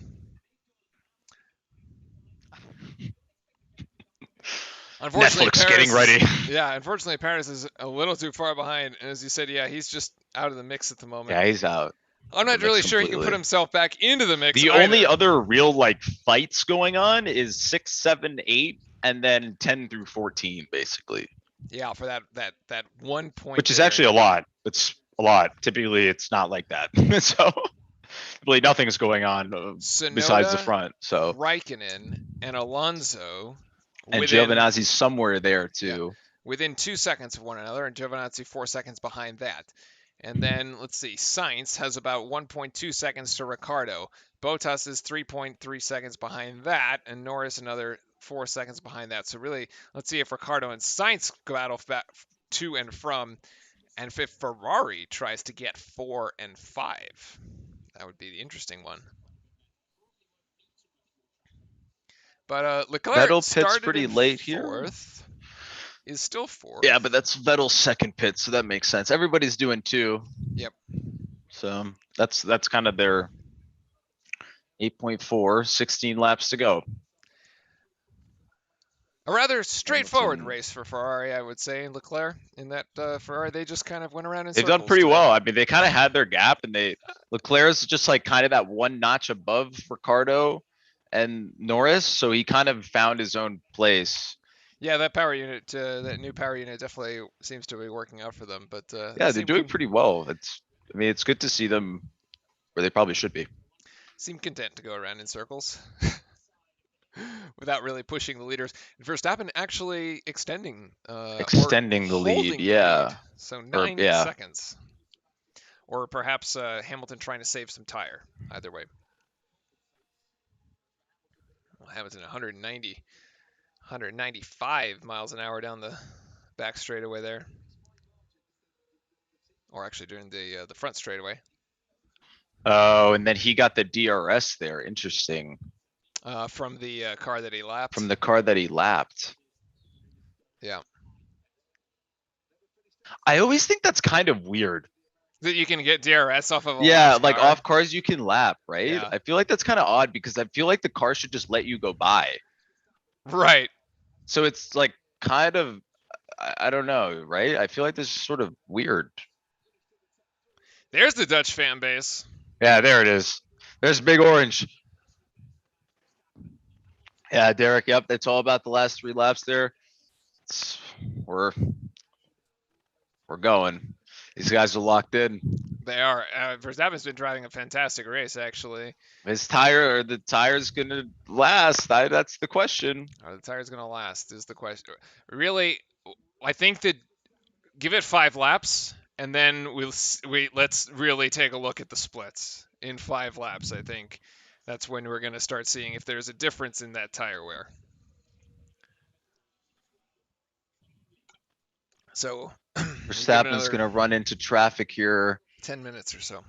Unfortunately, Netflix getting ready. Yeah, unfortunately, Paris is a little too far behind. And as you said, yeah, he's just out of the mix at the moment. Yeah, he's out. I'm not really sure he can put himself back into the mix. The only other real fights going on is 6, 7, 8, and then 10 through 14, basically. Yeah, for that 1 point. Which is actually a lot. It's a lot. Typically, it's not like that. So, really, nothing's going on Sonoda, besides the front. So Raikkonen and Alonso. And Giovinazzi's somewhere there too. Yeah, within 2 seconds of one another, and Giovinazzi 4 seconds behind that. And then, let's see, Sainz has about 1.2 seconds to Ricciardo. Bottas is 3.3 seconds behind that, and Norris another 4 seconds behind that. So really, let's see if Ricciardo and Sainz battle to and from, and if Ferrari tries to get 4 and 5. That would be the interesting one. But Leclerc Vettel pits started pretty in late here. fourth, is still fourth. Yeah, but that's Vettel's second pit, so that makes sense. Everybody's doing 2. Yep. So that's kind of their 8.4, 16 laps to go. A rather straightforward Hamilton. race for Ferrari, I would say. Leclerc in that Ferrari, they just kind of went around in They've done circles pretty today. well. I mean, they kind of had their gap, and Leclerc's just like kind of that one notch above Ricardo and Norris, so he kind of found his own place. Yeah, that power unit, that new power unit, definitely seems to be working out for them. But Yeah, they're doing pretty well. I mean, it's good to see them where they probably should be. Seem content to go around in circles without really pushing the leaders. Verstappen actually extending Extending or the lead, holding the yeah. lead, so 9 Yeah. seconds. Or perhaps Hamilton trying to save some tire. Either way. Well, Hamilton 195 miles an hour down the back straightaway there, or actually during the front straightaway. Oh, and then he got the DRS there. Interesting. From the car that he lapped. From the car that he lapped. Yeah. I always think that's kind of weird. That you can get DRS off of a Yeah, lapped like car. off cars you can lap, right? Yeah. I feel like that's kind of odd because I feel like the car should just let you go by. Right. So it's like kind of, I don't know, right? I feel like this is sort of weird. There's the Dutch fan base. Yeah, there it is. There's Big Orange. Yeah, Derek. Yep, it's all about the last 3 laps there. We're going. These guys are locked in. They are. Verstappen's been driving a fantastic race, actually. The tire's gonna last? That's the question. Are the tires going to last? Is the question. Really, I think that give it 5 laps, and then let's really take a look at the splits in 5 laps. I think that's when we're going to start seeing if there's a difference in that tire wear. So Verstappen's gonna run into traffic here. 10 minutes or so.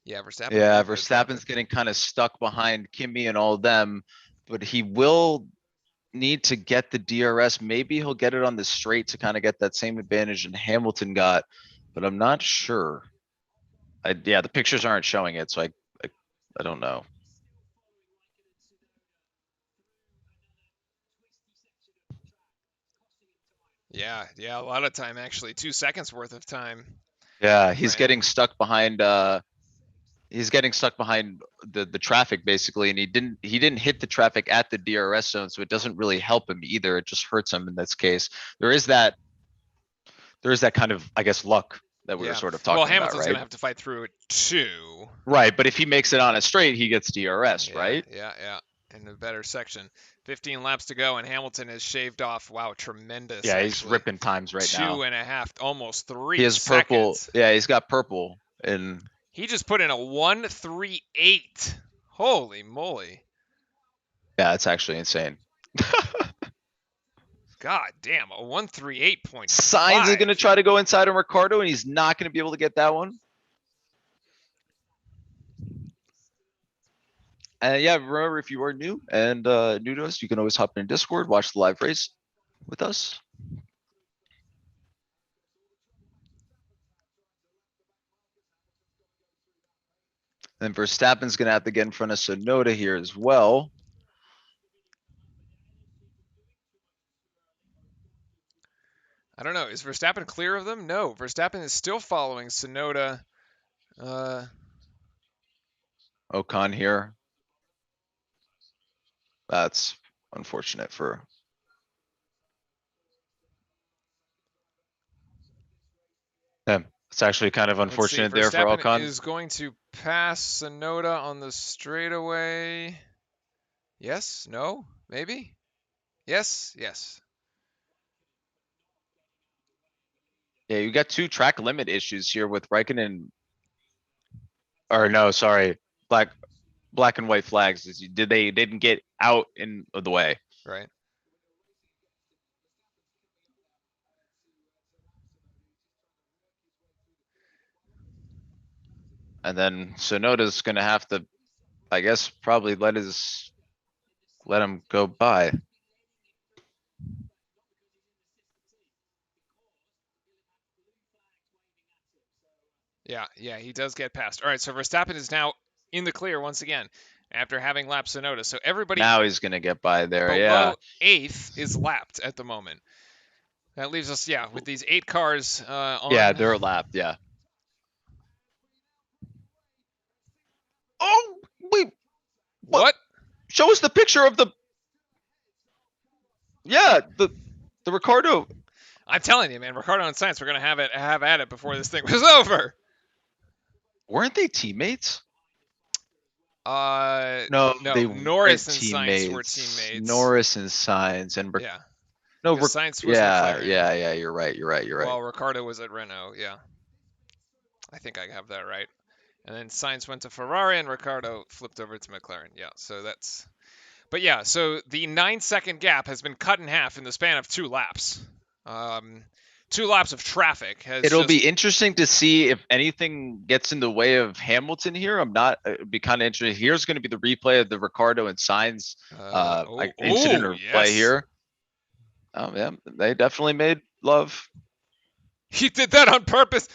Yeah, Verstappen. Yeah, Verstappen's getting kind of stuck behind Kimi and all them, but he will need to get the DRS. Maybe he'll get it on the straight to kind of get that same advantage that Hamilton got, but I'm not sure. Yeah, the pictures aren't showing it, so I don't know. Yeah, a lot of time actually. 2 seconds worth of time. Yeah, he's getting stuck behind he's getting stuck behind the traffic basically, and he didn't hit the traffic at the DRS zone, so it doesn't really help him either. It just hurts him in this case. There is that kind of, I guess, luck that we were sort of talking about. Well, Hamilton's right? Gonna have to fight through it too. Right, but if he makes it on a straight, he gets DRS, right? Yeah. In a better section. 15 laps to go, and Hamilton has shaved off. Wow, tremendous. Yeah, he's ripping times right now. 2.5, almost 3 He has purple. seconds. Yeah, he's got purple. And he just put in a 1:38. Holy moly. Yeah, it's actually insane. God damn, a 1:38.5. Sainz is going to try to go inside on Ricardo, and he's not going to be able to get that one. And yeah, remember, if you are new to us, you can always hop in Discord, watch the live race with us. Then Verstappen's going to have to get in front of Tsunoda here as well. I don't know. Is Verstappen clear of them? No. Verstappen is still following Tsunoda. Ocon here. That's unfortunate for. him. It's actually kind of unfortunate there for Ocon. Is going to pass Tsunoda on the straightaway. Yes? No? Maybe? Yes? Yeah, you got 2 track limit issues here with Raikkonen. Or no, sorry, black and white flags. They didn't get out in the way. Right. And then Tsunoda's gonna have to, I guess, probably let his let him go by. Yeah, he does get past. All right, so Verstappen is now in the clear once again after having lapped Sonoda. So everybody Now he's gonna get by there. Yeah. below eighth is lapped at the moment. That leaves us, yeah, with these 8 cars Yeah, on. they're lapped. Yeah. Oh wait, what? What? Show us the picture of the. Yeah, the Ricardo. I'm telling you, man, Ricardo and Sainz were gonna have at it before this thing was over. Weren't they teammates? Uh, No, they no, weren't Norris and Sainz were teammates. teammates. Norris and Sainz and Yeah, no, because Sainz was yeah, McLaren yeah, yeah. You're right. You're right. You're right. while Ricardo was at Renault. Yeah, I think I have that right. And then Sainz went to Ferrari and Ricardo flipped over to McLaren. Yeah, so that's. But yeah, so the 9-second gap has been cut in half in the span of 2 laps. 2 laps of traffic has It'll just. be interesting to see if anything gets in the way of Hamilton here. I'm not. It'd be kind of interesting. Here's going to be the replay of the Ricardo and Sainz incident or play Yes. here. Oh yeah, they definitely made love. He did that on purpose.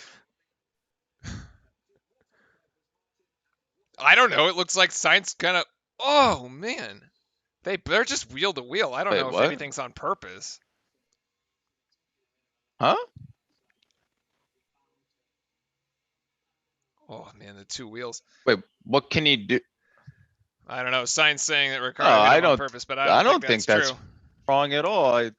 I don't know. It looks like Sainz kind of. Oh man, they're just wheel to wheel. I don't Wait, know if what? anything's on purpose. Huh? Oh man, the 2 wheels. Wait, what can he do? I don't know. Sainz saying that No, Ricardo hit I him on don't. purpose, but I I don't think don't that's think that's true. wrong at all.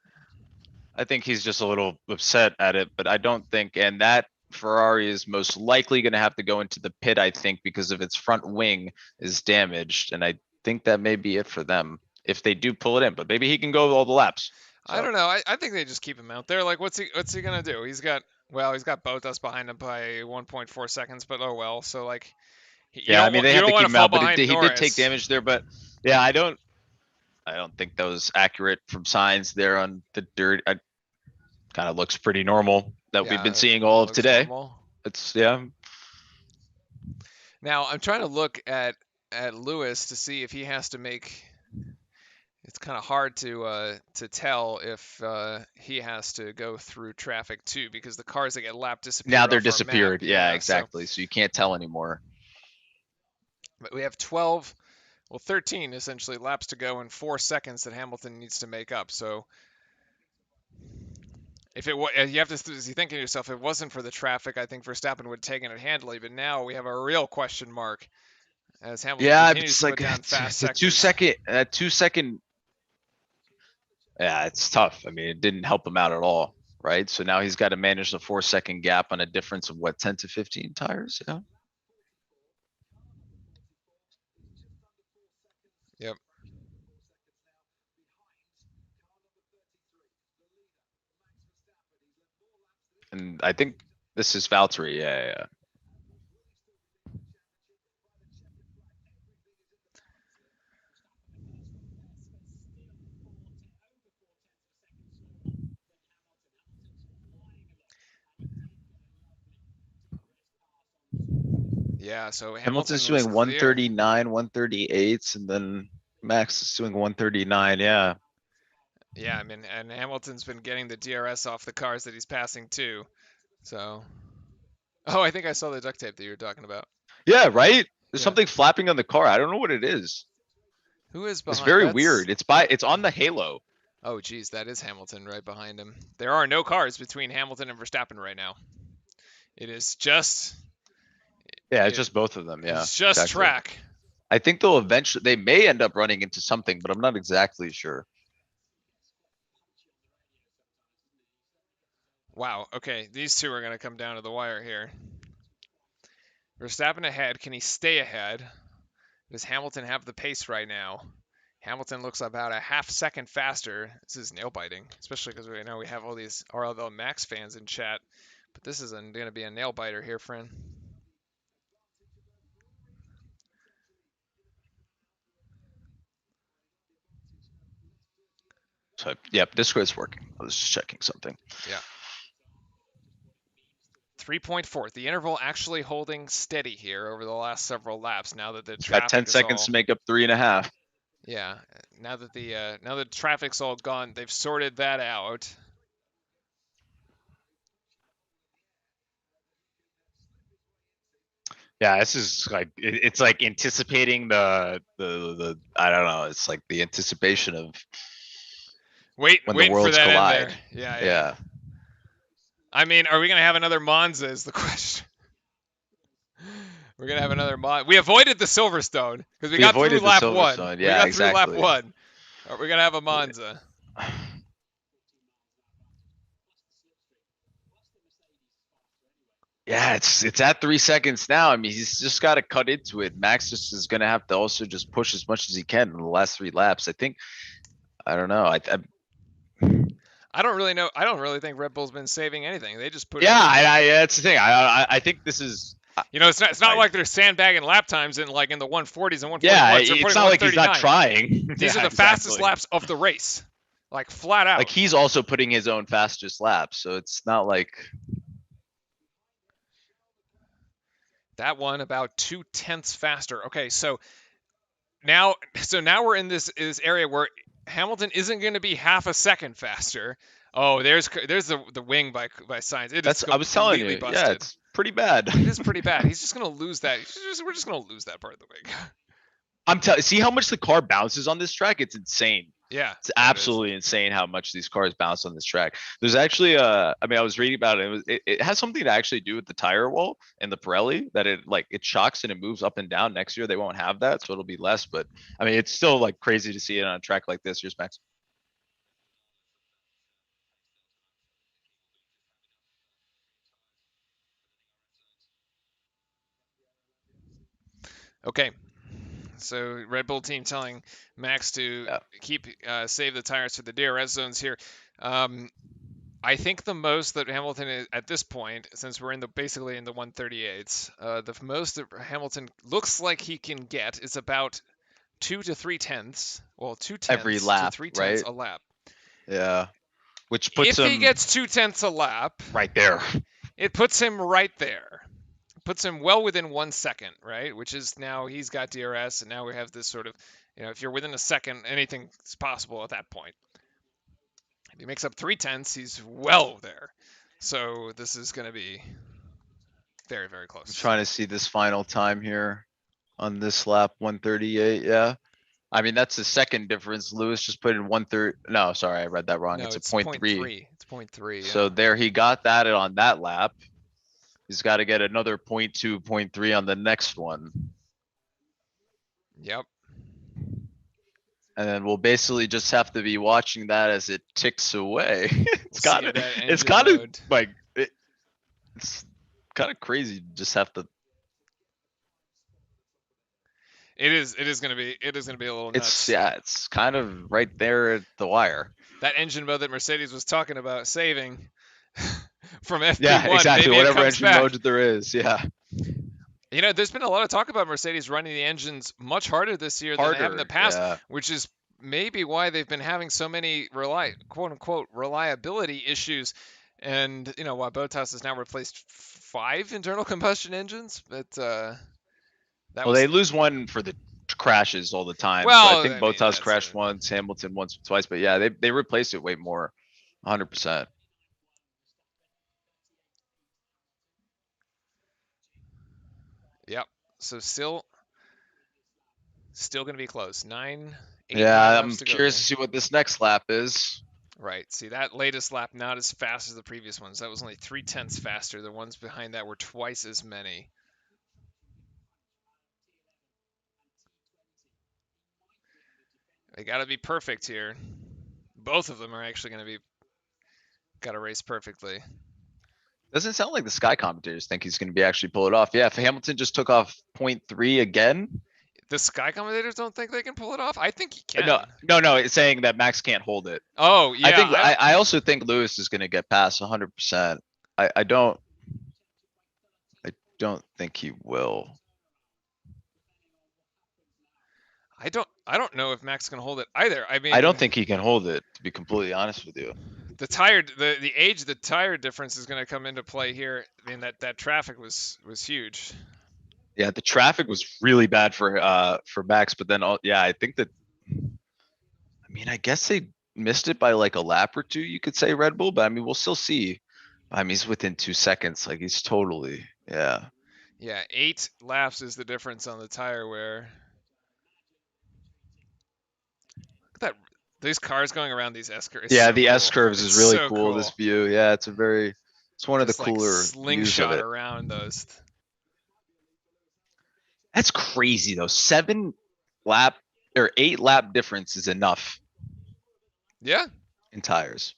I think he's just a little upset at it, but I don't think. And that Ferrari is most likely going to have to go into the pit, I think, because of its front wing is damaged, and I think that may be it for them if they do pull it in. But maybe he can go all the laps. I So don't know. I think they just keep him out there. Like, what's he gonna do? He's got Bottas behind him by 1.4 seconds, but oh well. So like, yeah, I mean they you have don't to want keep to him fall out, but behind he did take Norris. damage there. But yeah, I don't think that was accurate from signs there on the dirt. I kind of looks pretty normal that we've been Yeah, seeing that all of looks today. normal. It's yeah. Now I'm trying to look at Lewis to see if he has to make. It's kind of hard to tell if he has to go through traffic too, because the cars that get lapped Now disappeared they're off our map. disappeared. Yeah, Yeah, so exactly. So you can't tell anymore. but we have 12, well 13 essentially laps to go and 4 seconds that Hamilton needs to make up. So if it was, you have to you think to yourself, if it wasn't for the traffic, I think Verstappen would have taken it handily. But now we have a real question mark as Hamilton Yeah, continues it's to put like down fast the two sectors. second, 2 second. Yeah, it's tough. I mean, it didn't help him out at all, right? So now he's got to manage the 4 second gap on a difference of what, 10 to 15 tires. Yeah. Yep. And I think this is Valtteri. Yeah, yeah. Yeah. So Hamilton's Hamilton was doing clear. 139, 138, and then Max is doing 139. Yeah. Yeah, I mean, and Hamilton's been getting the DRS off the cars that he's passing too. So, oh, I think I saw the duct tape that you were talking about. Yeah, right? There's Yeah. something flapping on the car. I don't know what it is. Who is It's behind? very That's. weird. It's on the halo. Oh, geez, that is Hamilton right behind him. There are no cars between Hamilton and Verstappen right now. It is just. Yeah, it's It just both of them. Yeah, is just exactly. track. I think they may end up running into something, but I'm not exactly sure. Wow. Okay, these two are going to come down to the wire here. Verstappen ahead. Can he stay ahead? Does Hamilton have the pace right now? Hamilton looks about a half second faster. This is nail biting, especially because we know we have all these RLL Max fans in chat. But this is going to be a nail biter here, friend. So, yep, Discord's working. I was just checking something. Yeah. 3.4. The interval actually holding steady here over the last several laps now that the It's got 10 traffic is seconds all. to make up 3.5. Yeah. Now that the traffic's all gone, they've sorted that out. Yeah, this is like it's like anticipating the I don't know. It's like the anticipation of when the Waiting for worlds that end there. collide. Yeah, yeah. Yeah, I mean, are we gonna have another Monza? Is the question. We're gonna have another Monza. We avoided the Silverstone because we we got through avoided the lap one. Silverstone. We Yeah, got through lap exactly. one. We're gonna have a Monza. Yeah, it's at 3 seconds now. I mean, he's just got to cut into it. Max just is gonna have to also just push as much as he can in the last 3 laps. I think. I don't know. I don't really know. I don't really think Red Bull's been saving anything. They just put Yeah, in. that's the thing. I think this is. It's not I, like they're sandbagging lap times in like in the 140s and yeah, 141s. They're it's putting not like he's not 139. trying. These are Yeah, the fastest exactly. laps of the race, like flat Like out. he's also putting his own fastest laps, so it's not like That one about 2/10 faster. Okay, now we're in this area where Hamilton isn't going to be half a second faster. Oh, there's the wing by Sainz. It is that's. I was telling completely you. Yeah, busted. it's pretty bad. It is pretty bad. He's just going to lose that. We're just going to lose that part of the wing. I'm telling. See how much the car bounces on this track? It's insane. Yeah, It's yeah, it is. absolutely insane how much these cars bounce on this track. There's actually I mean I was reading about it. It has something to actually do with the tire wall and the Pirelli that it shocks and it moves up and down. Next year they won't have that, so it'll be less. But I mean it's still like crazy to see it on a track like this. Here's Max. Okay, so Red Bull team telling Max to Yeah. save the tires for the DRS zones here. Um, I think the most that Hamilton is at this point, since we're basically in the 138s, the most that Hamilton looks like he can get is about 2 to 3 tenths. Well, two Every tenths to lap, 3 tenths right? a lap. Yeah. Which puts If he him gets 2 tenths a lap, right there. it puts him right there. Puts him well within 1 second, right? Which is now he's got DRS, and now we have this sort of, if you're within a second, anything's possible at that point. If he makes up 3 tenths, he's well there. So this is going to be very, very I'm close. trying to see this final time here on this lap 138. Yeah. I mean, that's the second difference. Lewis just put in 1/3. No, sorry, I read that wrong. No, It's a it's point point three. three. It's point three. So Yeah. there he got that on that lap. He's got to get another point 0.2, point 0.3 on the next one. Yep. And then we'll basically just have to be watching that as it ticks away. We'll see if that It's engine kind of mode. like, it's kind of crazy. Just have to, It is. It is going to be. It is going to be a little nuts. yeah, it's kind of right there at the wire. That engine mode that Mercedes was talking about saving from FP1. Yeah, exactly. Maybe it Whatever comes engine back. mode there is. Yeah. There's been a lot of talk about Mercedes running the engines much harder this year than they have in the Harder. past, Yeah. which is maybe why they've been having so many quote unquote reliability issues. And why Bottas has now replaced 5 internal combustion engines, but that Well, they was lose one for the crashes all the time. So I well. think I mean, Bottas that's crashed once, Hamilton once or twice, but yeah, they replaced it way more. 100%. yep. So still going to be close. 8, 9 Yeah, laps I'm to go curious here. to see what this next lap is. Right. See, that latest lap not as fast as the previous ones. That was only 3 tenths faster. The ones behind that were twice as many. They got to be perfect here. Both of them are actually going to be got to race perfectly. Doesn't sound like the Sky commentators think he's going to be actually pull it off. Yeah, if Hamilton just took off 0.3 again. The Sky commentators don't think they can pull it off. I think he can. No. It's saying that Max can't hold it. Oh I yeah. think I also think Lewis is going to get past 100%. I don't think he will. I don't know if Max can hold it either. I mean, I don't think he can hold it, to be completely honest with you. the age, the tire difference is going to come into play here. I mean that traffic was huge. Yeah, the traffic was really bad for Max, but then yeah, I think that I mean, I guess they missed it by like a lap or two, you could say Red Bull, but I mean, we'll still see. I mean, he's within 2 seconds. Like he's totally, yeah. Yeah, 8 laps is the difference on the tire wear. Look at that. These cars going around these S curves. It's Yeah, so the S cool. curves It's is really so cool. This cool. view. Yeah, it's one of the Just like cooler views of slingshot it. around those. That's crazy though. 7 lap or 8 lap difference is enough Yeah. in tires.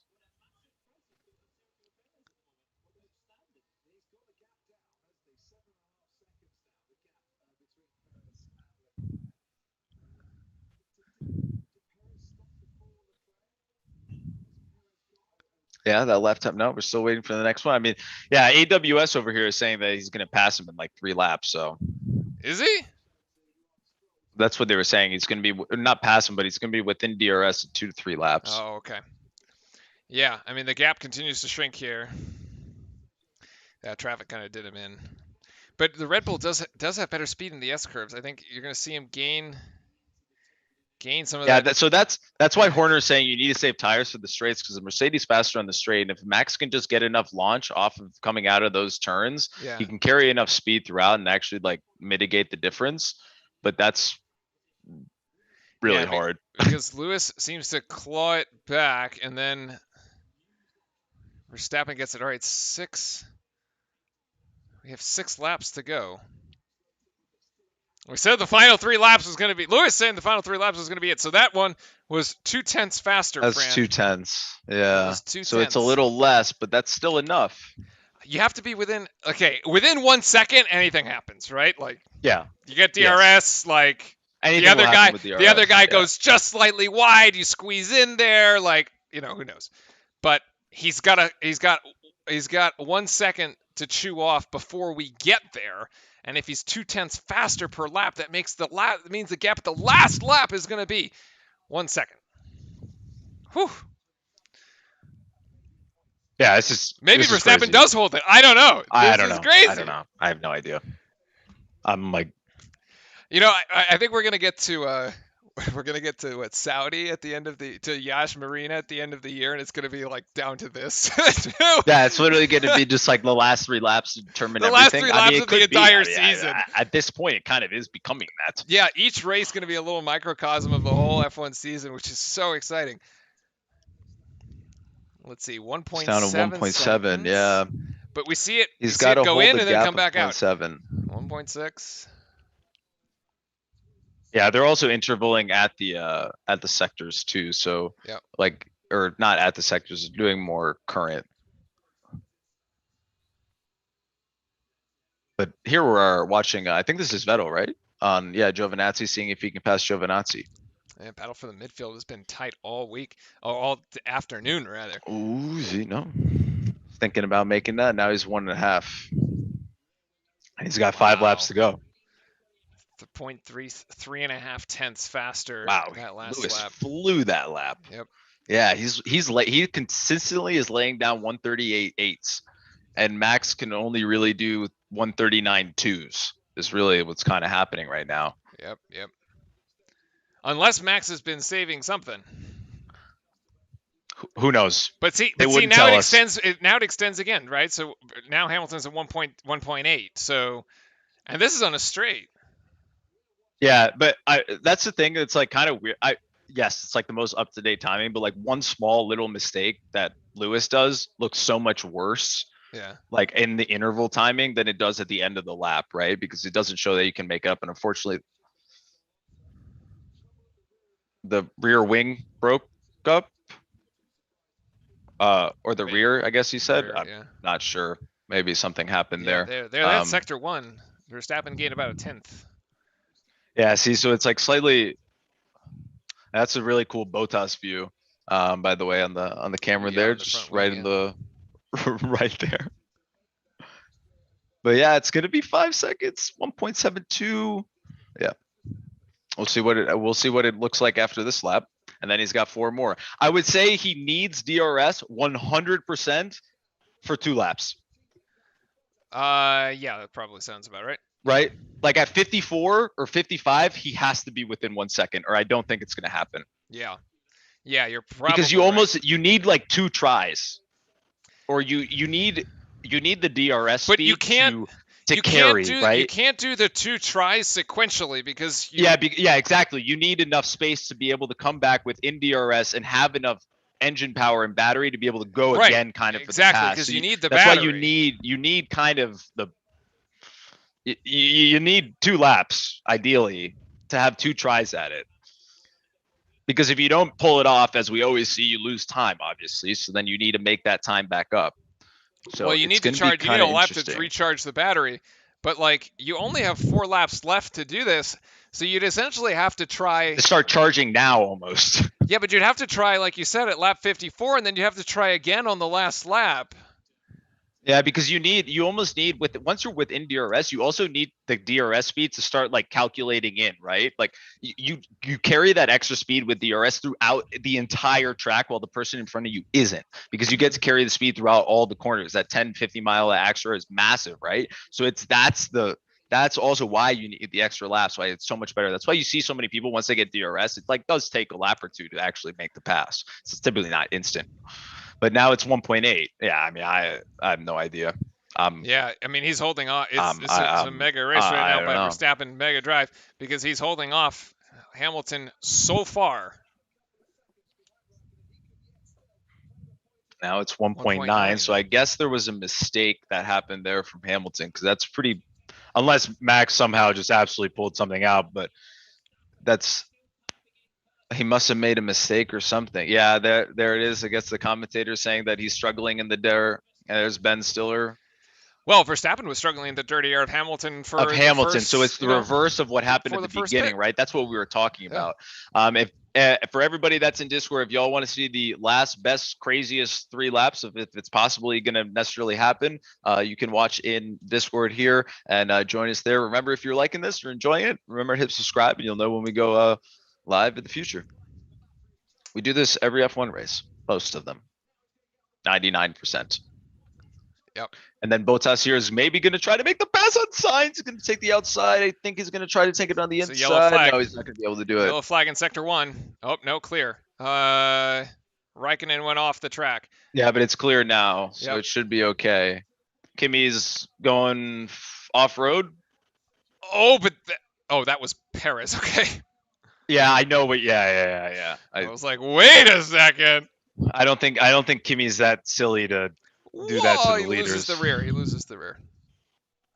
Yeah, that left time. No, we're still waiting for the next one. I mean, yeah, AWS over here is saying that he's going to pass him in like 3 laps. So Is he? that's what they were saying. He's going to be not pass him, but he's going to be within DRS in 2 to 3 laps. Oh, okay. Yeah, I mean the gap continues to shrink here. Yeah, traffic kind of did him in. But the Red Bull does have better speed in the S curves. I think you're going to see him gain some of that. So that's why Horner's saying you need to save tires for the straights because the Mercedes faster on the straight. And if Max can just get enough launch off of coming out of those turns, Yeah. he can carry enough speed throughout and actually like mitigate the difference. But that's really hard because Lewis seems to claw it back, and then Verstappen gets it. All right, 6. We have 6 laps to go. We said the final 3 laps was going to be. Lewis saying the final 3 laps was going to be it. So that one was 0.2 faster. That's Fran. 2/10. Yeah. So So it's a little less, but that's still enough. You have to be within 1 second. Anything happens, right? Like yeah, you get DRS. Like anything the other guy goes just slightly wide. You squeeze in there. Like who knows? But he's got 1 second to chew off before we get there. And if he's 0.2 faster per lap, that means the gap at the last lap is going to be 1 second. Whew. Yeah, it's just maybe Verstappen does hold it. I don't know. I don't know. Crazy. I don't know. I have no idea. I'm like, I think we're gonna get to Saudi at the end of to Yash Marina at the end of the year, and it's gonna be like down to this. Yeah, it's literally gonna be just like the last 3 laps to determine everything. The last 3 laps of the entire season. At this point, it kind of is becoming that. Yeah, each race gonna be a little microcosm of the whole F1 season, which is so exciting. Let's see, 1.7. It's down to 1.7. Yeah. But we see it. He's got to go hold in the and gap then come back out. 1.7. 1.6. Yeah, they're also intervaling at the sectors too. So like, or not at the sectors, doing more current. But here we are watching. I think this is Vettel, right? On Giovinazzi, seeing if he can pass Giovinazzi. Yeah, battle for the midfield has been tight all week, all afternoon rather. Ooh, no. Thinking about making that. Now he's 1.5. He's got 5 laps to go. The 3.5 tenths faster. Wow, that last Lewis lap. flew that lap. Yep. Yeah, he consistently is laying down 138.8s, and Max can only really do 139.2s. Is really what's kind of happening right now. Yep. Unless Max has been saving something. Who knows? But now it extends. Now it extends again, right? So now Hamilton's at 1.8. So, and this is on a straight. Yeah, but that's the thing. It's like kind of weird. Yes, it's like the most up-to-date timing, but like one small little mistake that Lewis does looks so much worse. Yeah. Like in the interval timing than it does at the end of the lap, right? Because it doesn't show that you can make up, and unfortunately, the rear wing broke up. Or the rear, I guess you said. I'm not sure. Maybe something happened there. That's sector 1. Verstappen gained about a 10th. Yeah, see, so it's like slightly. That's a really cool Bottas view, by the way, on the camera there, just right in the right there. But yeah, it's gonna be 5 seconds, 1.72. Yeah, we'll see what it looks like after this lap, and then he's got 4 more. I would say he needs DRS 100% for 2 laps. Yeah, that probably sounds about right. Right? Like at 54 or 55, he has to be within 1 second, or I don't think it's going to happen. Yeah. Yeah, you're probably because right. you need like 2 tries, or you need the DRS But you speed can't to carry, you right? can't do the 2 tries sequentially because Yeah, you yeah, exactly. You need enough space to be able to come back within DRS and have enough engine power and battery to be able to go right, again kind of for the exactly, pass. because you need the That's why battery. you need kind of the you need 2 laps ideally to have 2 tries at it. Because if you don't pull it off, as we always see, you lose time, obviously. So then you need to make that time back up. Well, So you it's need to going to be charge. You need kind a of lap to interesting. recharge the battery, but like you only have 4 laps left to do this, so you'd essentially have to try. To start charging now almost. Yeah, but you'd have to try, like you said, at lap 54, and then you have to try again on the last lap. Yeah, because you almost need with once you're within DRS, you also need the DRS speed to start like calculating in, right? Like you carry that extra speed with DRS throughout the entire track while the person in front of you isn't, because you get to carry the speed throughout all the corners. That 10, 50 mile extra is massive, right? So that's also why you need the extra laps, why it's so much better. That's why you see so many people once they get DRS, it like does take a lap or two to actually make the pass. So it's typically not instant. But now it's 1.8. Yeah, I mean, I have no idea. Yeah, I mean he's holding off. It's a mega race right I now don't by know. Verstappen Mega Drive because he's holding off Hamilton so far. Now it's 1.9. 1.9. So I guess there was a mistake that happened there from Hamilton, because that's pretty, unless Max somehow just absolutely pulled something out, but that's, he must have made a mistake or something. Yeah, there it is. I guess the commentator saying that he's struggling in the dare. And there's Ben Stiller Well, Verstappen was struggling in the dirty air of Hamilton of for the Hamilton. So first, it's the reverse of what happened for at the the first pit. beginning, right? That's what we were talking Yeah. about. If For everybody that's in Discord, if y'all want to see the last best craziest 3 laps of if it's possibly going to necessarily happen, you can watch in Discord here and join us there. Remember, if you're liking this or enjoying it, remember to hit subscribe and you'll know when we go live in the future. We do this every F1 race, most of them, 99%. Yep. And then Bottas here is maybe going to try to make the pass on Sainz. He's going to take the outside. I think he's going to try to take it on the It's a yellow inside. flag. No, he's not going to be able to do it. Yellow flag in sector 1. Oh, no, clear. Raikkonen went off the track. Yeah, but it's clear now, so Yep. it should be okay. Kimmy's going off road. Oh, but that was Perez. Okay. Yeah, I know, but yeah. I was like, wait a second. I don't think Kimmy's that silly to do that to Whoa, the he leaders. loses the rear. He loses the rear.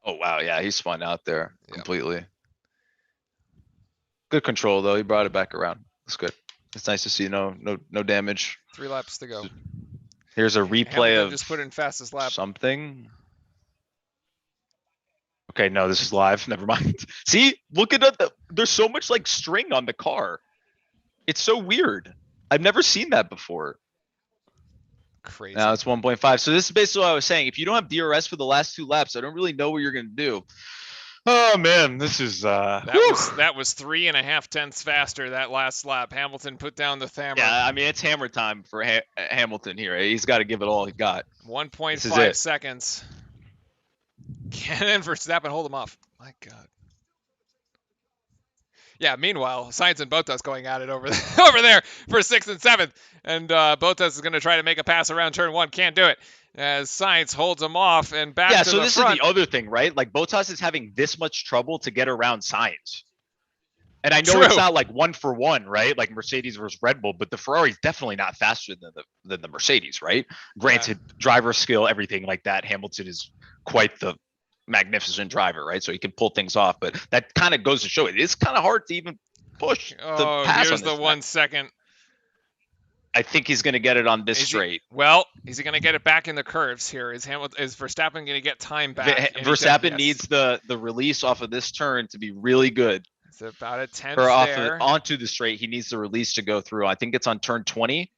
Oh wow, yeah, he spun out there Yep. completely. Good control though. He brought it back around. That's good. It's nice to see no damage. 3 laps to go. Here's a replay Hamilton of just put in fastest lap. something. Okay, no, this is live. Never mind. See, look at that. There's so much like string on the car. It's so weird. I've never seen that before. Crazy. Now it's 1.5. So this is basically what I was saying. If you don't have DRS for the last 2 laps, I don't really know what you're going to do. Oh man, this is that was 3.5 tenths faster that last lap. Hamilton put down the hammer. Yeah, I mean it's hammer time for Hamilton here. He's got to give it all he got. 1.5 seconds. Can Verstappen hold him off? My God. Yeah, meanwhile, Sainz and Bottas going at it over there for 6th and 7th. And Bottas is going to try to make a pass around turn 1. Can't do it. As Sainz holds him off and back to the front. Yeah, so this is the other thing, right? Like Bottas is having this much trouble to get around Sainz. And I know it's not like 1-for-1, right? Like Mercedes versus Red Bull, but the Ferrari's definitely not faster than the Mercedes, right? Granted, driver skill, everything like that. Hamilton is quite the magnificent driver, right? So he can pull things off, but that kind of goes to show it is kind of hard to even push to pass here's on this the 1 second. I think he's going to get it on this straight. Is he going to get it back in the curves here? Is Verstappen going to get time back? Verstappen needs the release off of this turn to be really good. It's about a 10th there. Onto the straight, he needs the release to go through. I think it's on turn 20.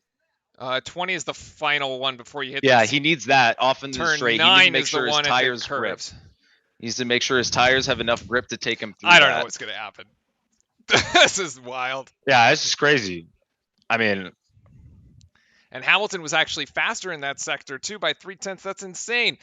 20 is the final one before you hit. Yeah, he needs that off in the straight. Turn 9 he needs to make sure his tires grip. He needs to make sure his tires have enough grip to take him through. I don't know what's going to happen. This is wild. Yeah, this is crazy. I mean, and Hamilton was actually faster in that sector too by 3 tenths. That's insane.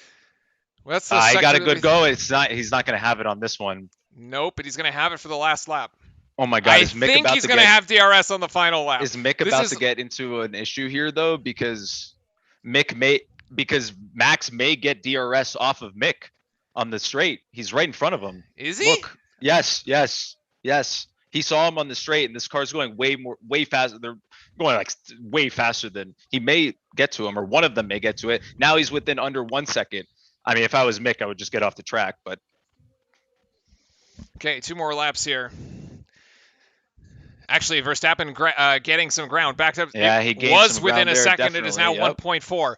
Well, that's the he got a good go. He's not going to have it on this one. Nope, but he's going to have it for the last lap. Oh my God, I is Mick think about he's to going to get? have DRS on the final lap. Is Mick This about is to get into an issue here though? Because because Max may get DRS off of Mick on the straight. He's right in front of him. is he? Look, yes, yes, yes. He saw him on the straight, and this car's going way faster. They're going like way faster than he may get to him, or one of them may get to it. Now he's within under 1 second. I mean, if I was Mick, I would just get off the track. But Okay, 2 more laps here. Actually, Verstappen getting some ground. Backed up. yeah, he It gained was some within ground a there. second. It is now Definitely. Yep. 1.4.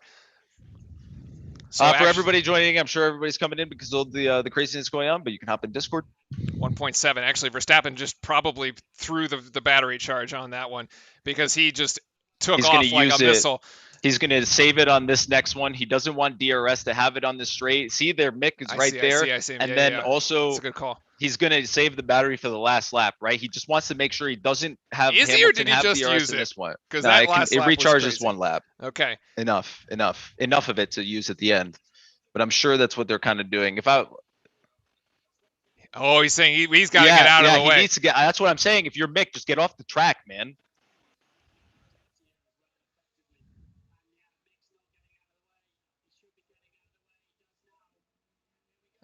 So For actually, everybody joining, I'm sure everybody's coming in because of the craziness going on. But you can hop in Discord. 1.7. Actually, Verstappen just probably threw the battery charge on that one because he just took He's going off to like use a it. missile. He's going to save it on this next one. He doesn't want DRS to have it on the straight. See there, Mick is right there. I see him. And Yeah, then yeah. also, It's a good call. he's going to save the battery for the last lap, right? He just wants to make sure he doesn't have Is he, or did Hamilton he have just DRS use in it? this one. Because No, that last it lap was recharges crazy. 1 lap. Okay. Enough of it to use at the end. But I'm sure that's what they're kind of doing. Oh, he's saying he's got to get out of the way. He needs to get. That's what I'm saying. If you're Mick, just get off the track, man.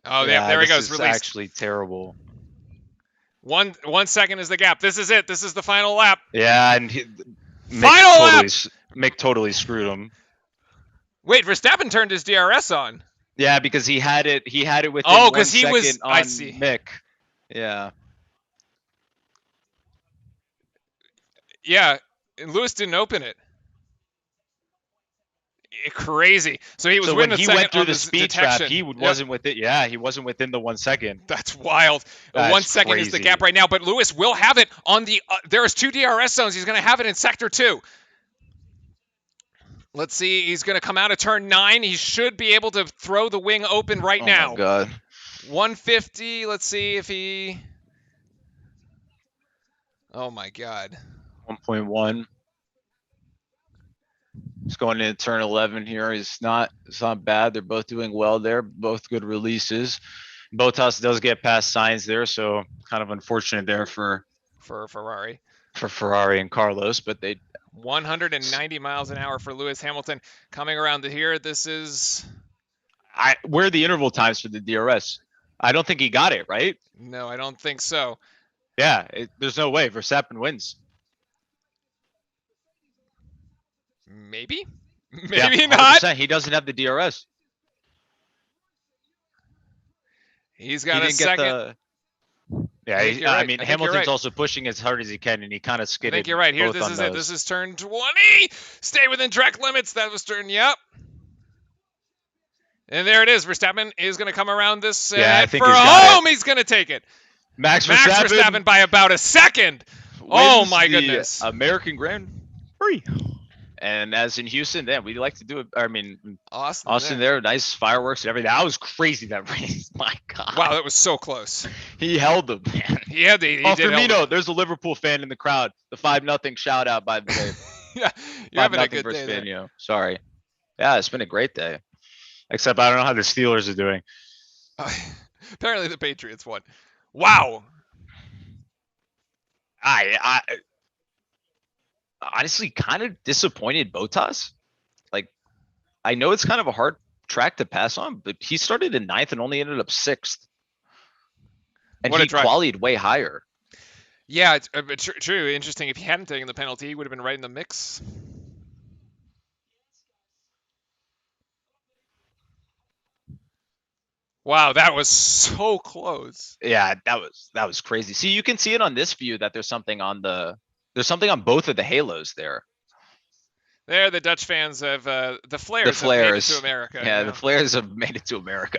Oh, yeah, there he goes. This is Released. actually terrible. 1 second is the gap. This is it. This is the final lap. Yeah, and Mick totally screwed him. Wait, Verstappen turned his DRS on. Yeah, because he had it within because he was. on I see. Mick. Yeah. Yeah, and Lewis didn't open it. Crazy. So he was So when winning he second went through on the speed detection. trap, he wasn't with it. Yeah, he wasn't within the 1 second. That's wild. That's 1 second is the crazy. gap right now, but Lewis will have it on the. There's 2 DRS zones. He's going to have it in sector 2. Let's see. He's going to come out of turn 9. He should be able to throw the wing open right now. Oh my God. 150. Let's see if he. Oh my God. 1.1. He's going into turn 11 here. It's not bad. They're both doing well there. Both good releases. Bottas does get past Sainz there, so kind of unfortunate there for Ferrari. For Ferrari and Carlos, but they 190 miles an hour for Lewis Hamilton coming around to here. This is. Where are the interval times for the DRS? I don't think he got it, right? No, I don't think so. Yeah, there's no way. Verstappen wins. Maybe? Yeah, Maybe not. He doesn't have the DRS. He's got a second. Yeah, I mean, Hamilton's also pushing as hard as he can, and he kind of skidded. I think you're right. Here, this is it. This is turn 20. Stay within track limits. That was turn, yep. And there it is. Verstappen is going to come around this head for home. He's going to take it. Max Verstappen by about a second. Oh, my goodness. American Grand Prix. And as in Houston, we like to do it. I mean, Austin there, nice fireworks and everything. That was crazy, that race. My God. Wow, that was so close. He held them, man. He did Firmino, there's a Liverpool fan in the crowd. The 5-0 shout out, by the way. Yeah, you're having a good day there. Sorry. Yeah, it's been a great day. Except I don't know how the Steelers are doing. Apparently the Patriots won. Wow. I honestly kind of disappointed Bottas. Like, I know it's kind of a hard track to pass on, but he started in 9th and only ended up 6th. And he qualified way higher. Yeah, it's true. Interesting. If he hadn't taken the penalty, he would have been right in the mix. Wow, that was so close. Yeah, that was crazy. See, you can see it on this view that there's something on both of the halos there. There, the Dutch fans have the Flares have made it to America. Yeah, the Flares have made it to America.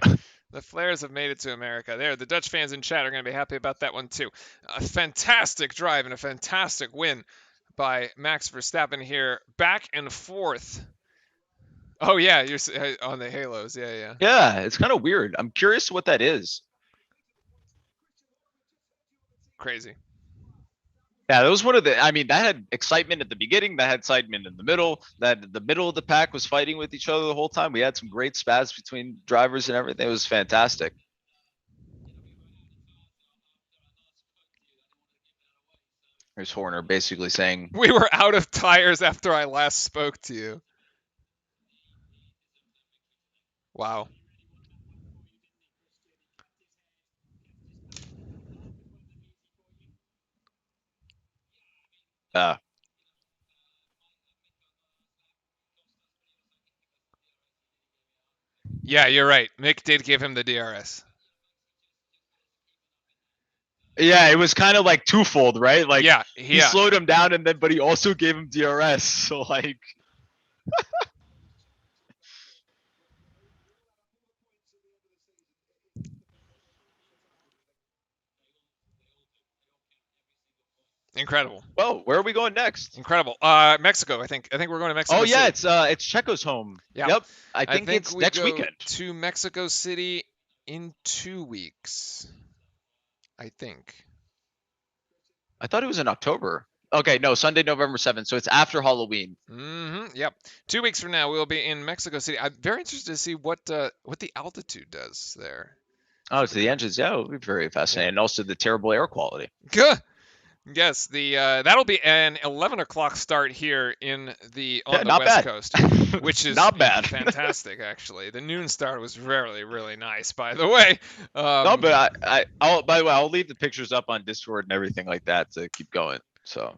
The Flares have made it to America. There, the Dutch fans in chat are going to be happy about that one too. A fantastic drive and a fantastic win by Max Verstappen here, back and forth. Oh yeah, you're on the halos. Yeah. Yeah, it's kind of weird. I'm curious what that is. Crazy. Yeah, that was one of the. I mean, that had excitement at the beginning. That had excitement in the middle. That the middle of the pack was fighting with each other the whole time. We had some great spats between drivers and everything. It was fantastic. There's Horner basically saying, We were out of tires after I last spoke to you. Wow. uh, Yeah, you're right. Mick did give him the DRS. yeah, it was kind of like twofold, right? Like Yeah, he yeah. slowed him down, and then but he also gave him DRS. So like, Incredible. well, where are we going next? Incredible. Mexico, I think. I think we're going to Mexico Oh yeah, City. it's Checo's home. Yeah. Yep, I I think think it's we next go weekend. to Mexico City in 2 weeks. I think. I thought it was in October. Okay, no, Sunday, November 7th. So it's after Halloween. Yep. 2 weeks from now, we'll be in Mexico City. I'm very interested to see what the altitude does there. Oh, it's the engines. Yeah, it'll be very fascinating. And also the terrible air quality. Good. Yes, the that'll be an 11 o'clock start here on the not West bad. Coast, which is not bad. fantastic actually. The noon start was really nice, by the way. No, but I'll by the way, I'll leave the pictures up on Discord and everything like that to keep going. So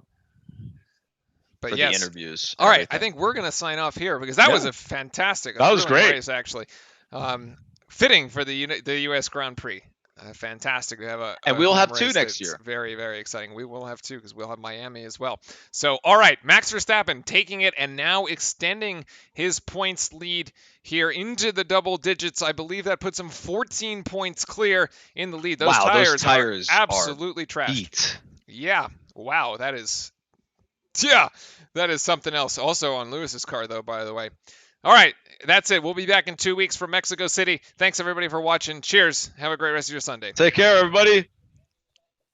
but for yes. the interviews. All right, I everything. think we're gonna sign off here because that Yeah. was a fantastic, That was thrilling great. race actually. Fitting for the U.S. Grand Prix. Fantastic to have And we'll home have two race next that's year. very exciting. We will have two because we'll have Miami as well. So all right, Max Verstappen taking it and now extending his points lead here into the double digits. I believe that puts him 14 points clear in the lead. Those tires are absolutely trashed. Beat. Yeah. Wow, that is something else. Also on Lewis's car though, by the way. All right, that's it. We'll be back in 2 weeks from Mexico City. Thanks everybody for watching. Cheers. Have a great rest of your Sunday. Take care, everybody.